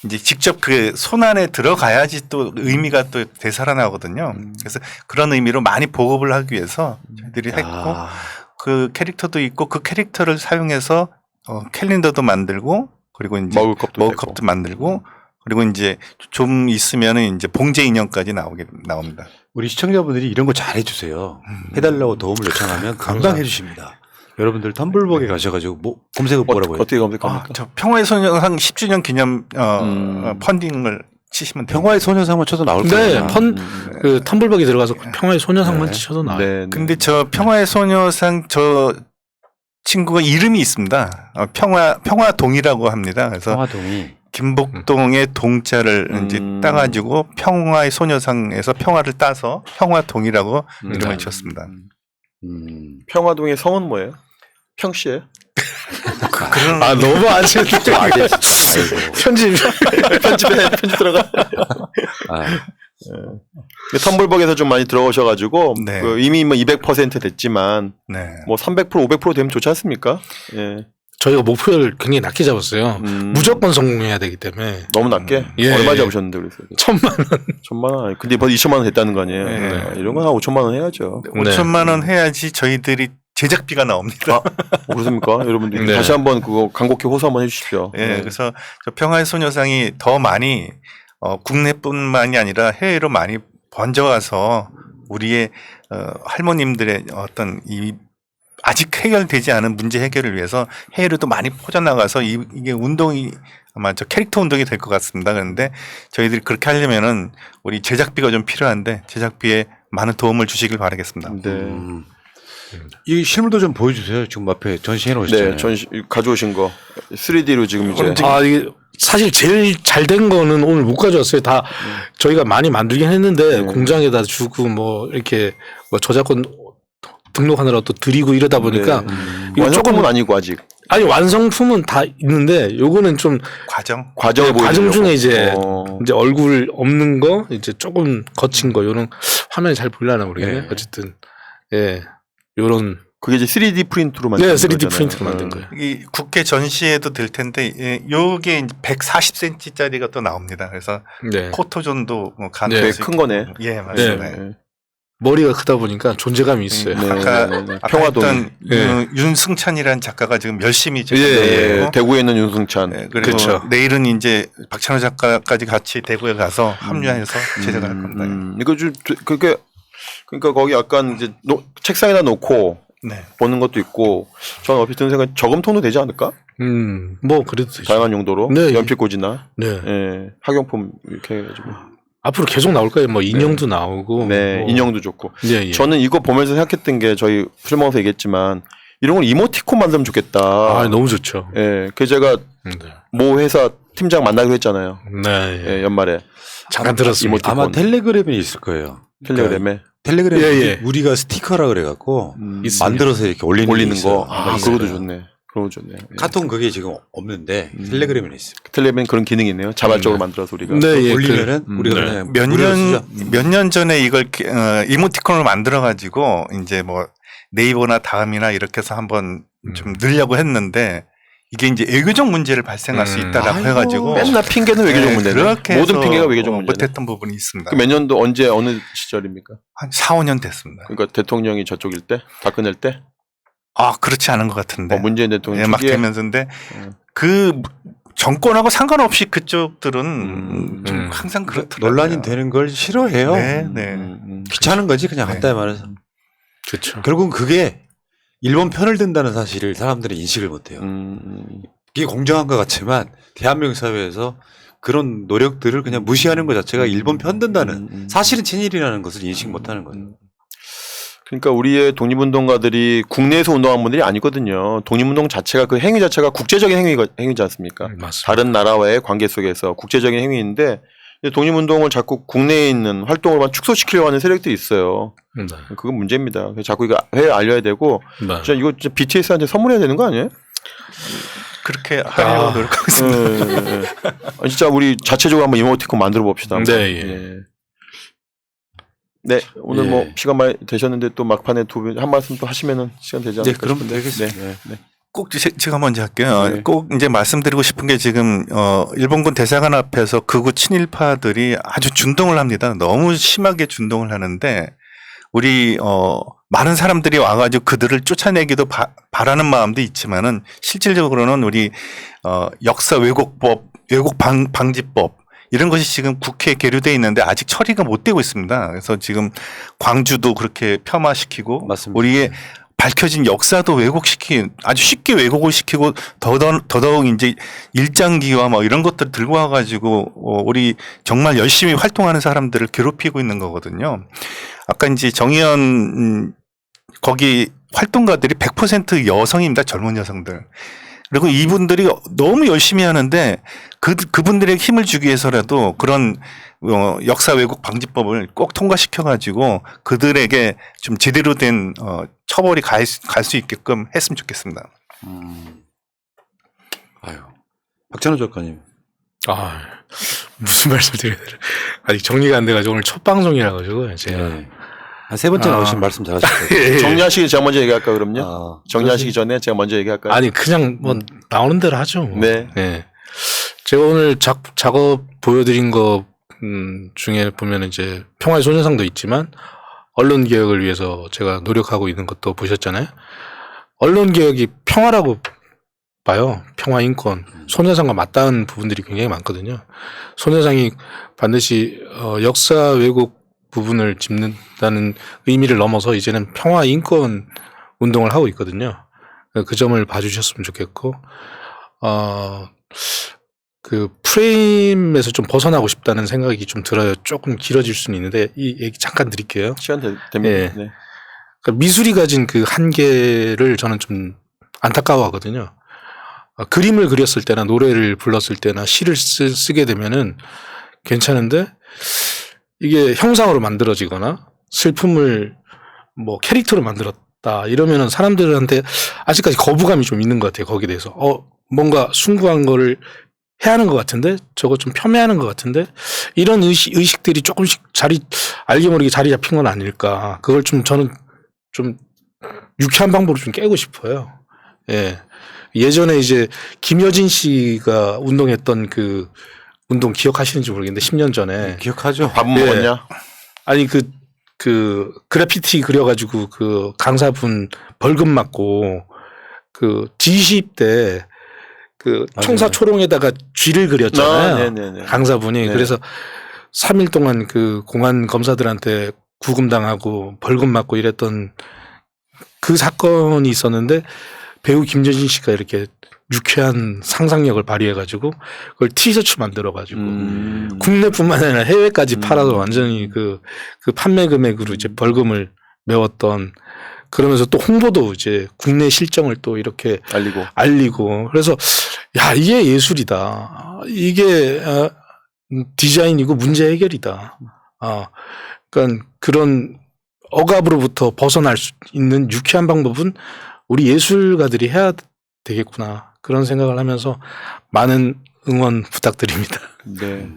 이제 직접 그 손 안에 들어가야지 또 의미가 또 되살아나거든요. 그래서 그런 의미로 많이 보급을 하기 위해서 저희들이 했고 그 캐릭터도 있고 그 캐릭터를 사용해서 캘린더도 만들고 그리고 이제 머그컵도 만들고 그리고 이제 좀 있으면은 이제 봉제 인형까지 나옵니다. 우리 시청자분들이 이런 거 잘 해주세요. 해달라고 도움을 요청하면 금방 해주십니다. 여러분들 텀블벅에 가셔가지고 검색어 뭐라고 해요? 어떻게 검색합니까? 저 평화의 소녀상 10주년 기념 펀딩을 치시면 돼요. 평화의 소녀상만 쳐도 나올 네, 거예요. 그 텀블벅이 들어가서 평화의 소녀상만 치셔도 나와요. 네, 네. 근데 저 평화의 소녀상 저 친구가 이름이 있습니다. 평화동이라고 합니다. 그래서 평화동이 김복동의 동자를 이제 따가지고 평화의 소녀상에서 평화를 따서 평화동이라고 이름을 지었습니다. 평화동의 성은 뭐예요? 평씨예요? 너무 안 채웠죠. 편집 편집 들어가. 텀블벅에서 좀 많이 들어오셔가지고 네. 그 이미 뭐 200% 됐지만 네. 뭐 300% 500% 되면 좋지 않습니까? 예. 저희가 목표를 굉장히 낮게 잡았어요. 무조건 성공해야 되기 때문에 너무 낮게? 예, 얼마 예. 잡으셨는데 그랬어요? 1,000만 원. 1,000만 원. 근데 벌써 2천만 원 됐다는 거 아니에요? 네. 이런 건 한 5천만 원 해야죠. 5천만 원 해야지 저희들이 제작비가 나옵니다. 그렇습니까? 여러분들 네. 다시 한번 그거 간곡히 호소 한번 해주십시오. 예, 그래서 저 평화의 소녀상이 더 많이 국내뿐만이 아니라 해외로 많이 번져가서 우리의 할머님들의 어떤 이 아직 해결되지 않은 문제 해결을 위해서 해외로도 많이 퍼져나가서 이게 운동이 아마 저 캐릭터 운동이 될 것 같습니다. 그런데 저희들이 그렇게 하려면은 우리 제작비가 좀 필요한데 제작비에 많은 도움을 주시길 바라겠습니다. 네. 이 실물도 좀 보여주세요. 지금 앞에 전시해 놓으셨잖아요. 네, 전시 가져오신 거 3D로 지금 이제 이게 사실 제일 잘 된 거는 오늘 못 가져왔어요. 다 저희가 많이 만들긴 했는데 공장에다 주고 뭐 이렇게 뭐 저작권 등록하느라 또 드리고 이러다 보니까 이거 완성품은 아니고 아직 아니 완성품은 다 있는데 요거는 좀 과정. 과정을 과정 보여주려고. 중에 이제 얼굴 없는 거 이제 조금 거친 거 요런 화면이 잘 보이려나 모르겠네. 네. 어쨌든 예 요런 그게 이제 3D 프린트로 만든 네 3D 거잖아요. 프린트로 만든 거예요. 이 국회 전시회도 될 텐데 요게 140cm짜리가 또 나옵니다. 그래서 네 포토존도 뭐 네, 가능할 수 큰 거네. 있고. 예, 맞습니다. 네. 머리가 크다 보니까 존재감이 있어요. 네. 아까 평화동. 했던 예. 윤승찬이라는 작가가 지금 열심히 예, 네, 대구에 있는 윤승찬. 네, 그리고 그쵸. 내일은 이제 박찬호 작가까지 같이 대구에 가서 합류해서 제작을 할 겁니다. 이거 좀 그게 그러니까 거기 약간 이제 책상에다 놓고 네. 보는 것도 있고 저는 얼핏 드는 생각 저금통도 되지 않을까? 뭐 그래도 되죠. 다양한 용도로 네. 연필꽂이나 네. 예, 학용품 이렇게 해가지고 앞으로 계속 나올 거예요. 뭐 인형도 나오고. 네 뭐. 인형도 좋고 예, 예. 저는 이거 보면서 생각했던 게 저희 술 먹어서 얘기했지만 이런 걸 이모티콘 만들면 좋겠다. 너무 좋죠. 예, 그 제가 네. 모 회사 팀장 만나기로 했잖아요. 네. 예, 연말에 잠깐 들었습니다. 아마 텔레그램에 있을 거예요. 텔레그램에 텔레그램 예, 예. 우리가 스티커라 그래갖고 있습니다. 만들어서 이렇게 올리는 게 있어요. 거. 아, 그것도 좋네. 그거 좋네. 예. 카톡 그게 지금 없는데 텔레그램에 있어요. 텔레그램 그런 기능이 있네요. 자발적으로 만들어서 우리가. 네, 예, 올리면은 우리가 네. 그냥 무료로 쓰죠. 몇 년 전에 이걸 이모티콘을 만들어 가지고 이제 뭐 네이버나 다음이나 이렇게 해서 한번 좀 넣으려고 했는데 이게 이제 외교적 문제를 발생할 수 있다라고 아이고. 해가지고 맨날 핑계는 외교적 문제네. 그렇게 모든 해서 핑계가 외교적 문제네. 못했던 부분이 있습니다. 그 몇 년도 언제 어느 시절입니까? 한 4, 5년 됐습니다. 그러니까 대통령이 저쪽일 때, 박근혜 때, 그렇지 않은 것 같은데. 문재인 대통령 예, 막 초기에 되면서인데 그 정권하고 상관없이 그쪽들은 좀 항상 그렇더라고요. 논란이 되는 걸 싫어해요. 네, 네. 귀찮은 거지 그냥 한다에 말해서. 그렇죠. 결국은 그게 일본 편을 든다는 사실을 사람들이 인식을 못해요. 이게 공정한 것 같지만 대한민국 사회에서 그런 노력들을 그냥 무시하는 것 자체가 일본 편 든다는 사실은 친일이라는 것을 인식 못하는 거예요. 그러니까 우리의 독립운동가들이 국내에서 운동한 분들이 아니거든요. 독립운동 자체가 그 행위 자체가 국제적인 행위지 않습니까? 맞습니다. 다른 나라와의 관계 속에서 국제적인 행위인데 독립운동을 자꾸 국내에 있는 활동으로만 축소시키려고 하는 세력들이 있어요. 네. 그건 문제입니다. 그래서 자꾸 이거 해외에 알려야 되고 네. 진짜 이거 진짜 BTS한테 선물해야 되는 거 아니에요? 그렇게 하려고 노력하고 있습니다. 진짜 우리 자체적으로 한번 이모티콘 만들어 봅시다. 네, 예. 네, 오늘 예. 뭐 시간 많이 되셨는데 또 막판에 한 말씀 또 하시면은 시간 되지 않을까 네, 그럼 싶은데. 되겠습니다. 네. 꼭 제가 먼저 할게요. 네. 꼭 이제 말씀드리고 싶은 게 지금 일본군 대사관 앞에서 극우 친일파들이 아주 준동을 합니다. 너무 심하게 준동을 하는데 우리 많은 사람들이 와가지고 그들을 쫓아내기도 바라는 마음도 있지만은 실질적으로는 우리 역사 왜곡법, 왜곡 방지법 이런 것이 지금 국회에 계류돼 있는데 아직 처리가 못 되고 있습니다. 그래서 지금 광주도 그렇게 폐마시키고 맞습니다. 우리의 밝혀진 역사도 왜곡시킨 아주 쉽게 왜곡을 시키고 더더욱 이제 일장기와 뭐 이런 것들 들고 와가지고 우리 정말 열심히 활동하는 사람들을 괴롭히고 있는 거거든요. 아까 이제 정의연 거기 활동가들이 100% 여성입니다. 젊은 여성들. 그리고 이분들이 너무 열심히 하는데 그분들에게 힘을 주기 위해서라도 그런 역사 왜곡 방지법을 꼭 통과시켜가지고 그들에게 좀 제대로 된 처벌이 갈 수 있게끔 했으면 좋겠습니다. 아유, 박찬호 작가님. 무슨 말씀 드려야 되나. 아직 정리가 안 돼가지고 오늘 첫 방송이라 가지고 제가. 네. 한 세 번째 나오신 말씀 잘하셨어요. 정리하시기 제가 먼저 얘기할까 그럼요? 정리하시기 전에 제가 먼저 얘기할까요? 아니 그냥 뭐 나오는 대로 하죠. 뭐. 네. 제가 오늘 작업 보여드린 거 중에 보면 이제 평화의 소녀상도 있지만 언론 개혁을 위해서 제가 노력하고 있는 것도 보셨잖아요. 언론 개혁이 평화라고 봐요. 평화 인권. 손해상과 맞닿은 부분들이 굉장히 많거든요. 손해상이 반드시 역사 왜곡 부분을 짚는다는 의미를 넘어서 이제는 평화 인권 운동을 하고 있거든요. 그 점을 봐주셨으면 좋겠고, 그 프레임에서 좀 벗어나고 싶다는 생각이 좀 들어요. 조금 길어질 수는 있는데 이 얘기 잠깐 드릴게요. 시간 됩니다. 예. 네. 그러니까 미술이 가진 그 한계를 저는 좀 안타까워하거든요. 그림을 그렸을 때나 노래를 불렀을 때나 시를 쓰게 되면은 괜찮은데 이게 형상으로 만들어지거나 슬픔을 뭐 캐릭터로 만들었다 이러면은 사람들한테 아직까지 거부감이 좀 있는 것 같아요. 거기에 대해서 뭔가 숭고한 거를 해야 하는 것 같은데 저거 좀 폄훼하는 것 같은데 이런 의식들이 조금씩 알게 모르게 자리 잡힌 건 아닐까. 그걸 저는 좀 유쾌한 방법으로 좀 깨고 싶어요. 예. 예전에 이제 김여진 씨가 운동했던 그 운동 기억하시는지 모르겠는데 10년 전에 기억하죠? 밥 예. 먹었냐? 아니 그 그래피티 그려가지고 그 강사분 벌금 맞고 그 G20 때 그 청사 초롱에다가 쥐를 그렸잖아요. 네네네. 강사분이. 네. 그래서 3일 동안 그 공안 검사들한테 구금당하고 벌금 맞고 이랬던 그 사건이 있었는데 배우 김여진 씨가 이렇게 유쾌한 상상력을 발휘해가지고 그걸 티셔츠 만들어가지고 국내뿐만 아니라 해외까지 팔아서 완전히 그 판매 금액으로 이제 벌금을 메웠던 그러면서 또 홍보도 이제 국내 실정을 또 이렇게 알리고 그래서 야 이게 예술이다. 이게 디자인이고 문제 해결이다. 그러니까 그런 억압으로부터 벗어날 수 있는 유쾌한 방법은 우리 예술가들이 해야 되겠구나. 그런 생각을 하면서 많은 응원 부탁드립니다. 네.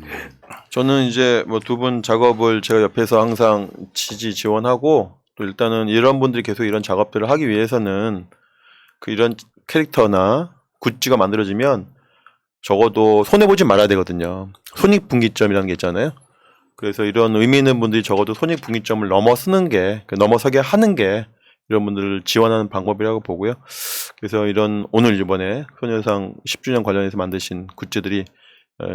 저는 이제 뭐 두 분 작업을 제가 옆에서 항상 지원하고 또 일단은 이런 분들이 계속 이런 작업들을 하기 위해서는 그 이런 캐릭터나 굿즈가 만들어지면 적어도 손해보지 말아야 되거든요. 손익분기점이라는 게 있잖아요. 그래서 이런 의미 있는 분들이 적어도 손익분기점을 넘어서게 하는 게 이런 분들을 지원하는 방법이라고 보고요. 그래서 오늘 이번에 손해상 10주년 관련해서 만드신 굿즈들이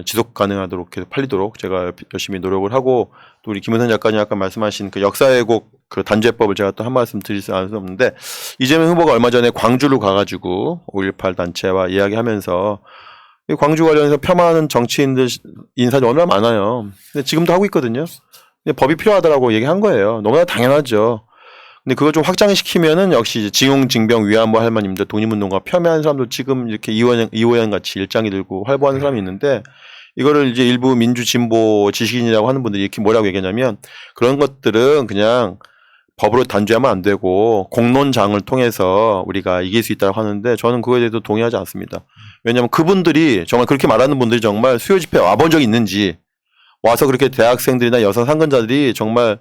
지속 가능하도록 계속 팔리도록 제가 열심히 노력을 하고 또 우리 김은선 작가님 아까 말씀하신 그 역사왜곡 그 단죄법을 제가 또 한 말씀 드릴 수 없는데 이재명 후보가 얼마 전에 광주로 가가지고 5.18 단체와 이야기하면서 광주 관련해서 폄하하는 정치인들 인사들이 얼마나 많아요. 근데 지금도 하고 있거든요. 근데 법이 필요하다라고 얘기한 거예요. 너무나 당연하죠. 근데 그걸 좀 확장시키면은 역시 이제 징용, 징병, 위안부 할머님들 독립운동가 폄훼하는 사람도 지금 이렇게 이호연 같이 일장이 들고 활보하는 사람이 있는데 이거를 이제 일부 민주 진보 지식인이라고 하는 분들이 이렇게 뭐라고 얘기하냐면 그런 것들은 그냥 법으로 단죄하면 안 되고 공론장을 통해서 우리가 이길 수 있다고 하는데 저는 그거에 대해서 동의하지 않습니다. 왜냐하면 그분들이 정말 그렇게 말하는 분들이 정말 수요 집회 와본 적이 있는지 와서 그렇게 대학생들이나 여성 상근자들이 정말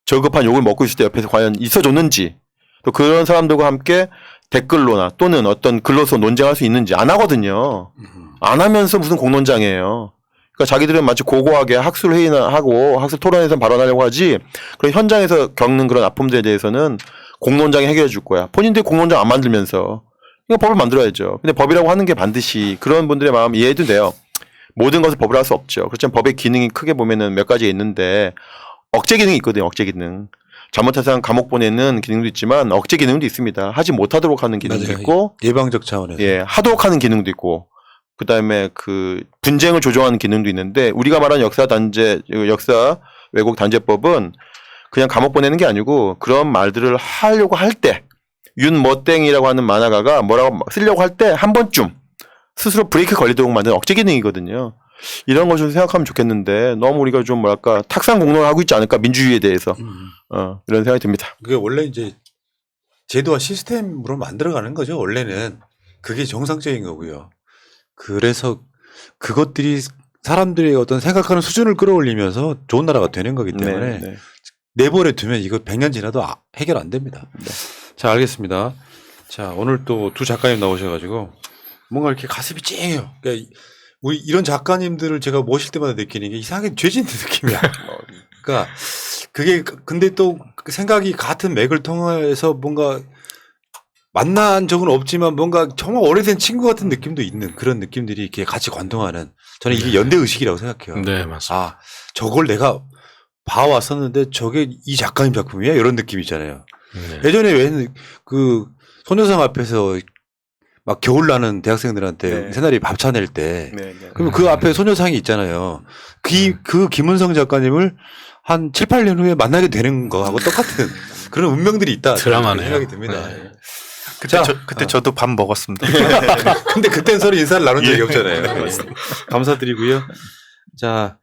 저급한 욕을 먹고 있을 때 옆에서 과연 있어줬는지 또 그런 사람들과 함께 댓글로나 또는 어떤 글로서 논쟁할 수 있는지 안 하거든요. 안 하면서 무슨 공론장이에요. 그러니까 자기들은 마치 고고하게 학술 회의나 하고 학술 토론에서 발언하려고 하지 그런 현장에서 겪는 그런 아픔들에 대해서는 공론장이 해결해 줄 거야. 본인들이 공론장 안 만들면서 그러니까 법을 만들어야죠. 근데 법이라고 하는 게 반드시 그런 분들의 마음 이해해도 돼요. 모든 것을 법으로 할 수 없죠. 그렇지만 법의 기능이 크게 보면은 몇 가지 있는데 억제 기능이 있거든요. 억제 기능. 잘못해서 감옥 보내는 기능도 있지만 억제 기능도 있습니다. 하지 못하도록 하는 기능도 맞아요. 있고 예방적 차원에서. 예, 하도록 하는 기능도 있고 그다음에 그 분쟁을 조정하는 기능도 있는데 우리가 말하는 역사 왜곡 단죄법은 그냥 감옥 보내는 게 아니고 그런 말들을 하려고 할 때 윤머땡이라고 하는 만화가가 뭐라고 쓰려고 할 때 한 번쯤 스스로 브레이크 걸리도록 만드는 억제 기능이거든요. 이런 걸 좀 생각하면 좋겠는데 너무 우리가 좀 뭐랄까 탁상 공론을 하고 있지 않을까 민주주의에 대해서 이런 생각이 듭니다. 그게 원래 이제 제도와 시스템으로 만들어가는 거죠. 원래는 그게 정상적인 거고요. 그래서 그것들이 사람들이 어떤 생각하는 수준을 끌어올리면서 좋은 나라가 되는 거기 때문에 네. 내버려 두면 이거 100년 지나도 해결 안 됩니다. 네. 자, 알겠습니다. 자, 오늘 또 두 작가님 나오셔가지고 뭔가 이렇게 가슴이 찡해요. 그러니까 우리 이런 작가님들을 제가 모실 때마다 느끼는 게 이상하게 죄짓는 느낌이야. 그러니까 그게 근데 또 생각이 같은 맥을 통해서 뭔가 만난 적은 없지만 뭔가 정말 오래된 친구 같은 느낌도 있는 그런 느낌들이 이렇게 같이 관통하는 저는 이게 연대 의식이라고 생각해요. 네, 맞습니다. 아, 저걸 내가 봐왔었는데 저게 이 작가님 작품이야? 이런 느낌 있잖아요. 네. 예전에 왜 그 소녀상 앞에서 막 겨울 나는 대학생들한테 네. 새날이 밥 차낼 때 네, 네. 그러면 그 앞에 소녀상이 있잖아요. 그 김은성 작가님을 한 7, 8년 후에 만나게 되는 거하고 똑같은 그런 운명들이 있다. 드라마네요. 생각이 듭니다. 네. 그때 저도 밥 먹었습니다. 근데 그땐 서로 인사를 나눈 적이 없잖아요. 감사드리고요. 자,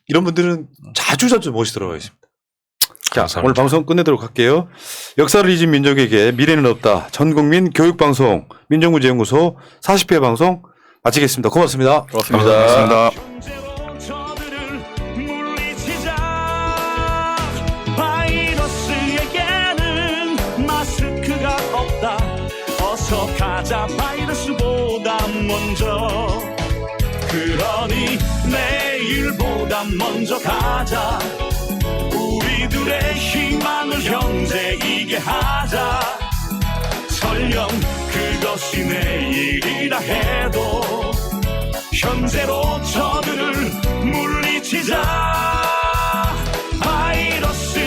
이런 분들은 자주 모시도록 하겠습니다. 자, 감사합니다. 오늘 방송 끝내도록 할게요. 역사를 잊은 민족에게 미래는 없다. 전국민 교육방송 민족문제연구소 40회 방송 마치겠습니다. 고맙습니다. 고맙습니다. 경제로 저들을 물리치자. 바이러스에게는 마스크가 없다. 어서 가자 바이러스보다 먼저. 그러니 내일보다 먼저 가자. 우리들의 희망을 형제이게 하자. 설령 그것이 내일이라 해도 현재로 저들을 물리치자.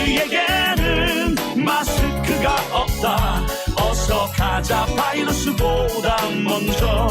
바이러스에게는 마스크가 없다. 어서 가자 바이러스보다 먼저.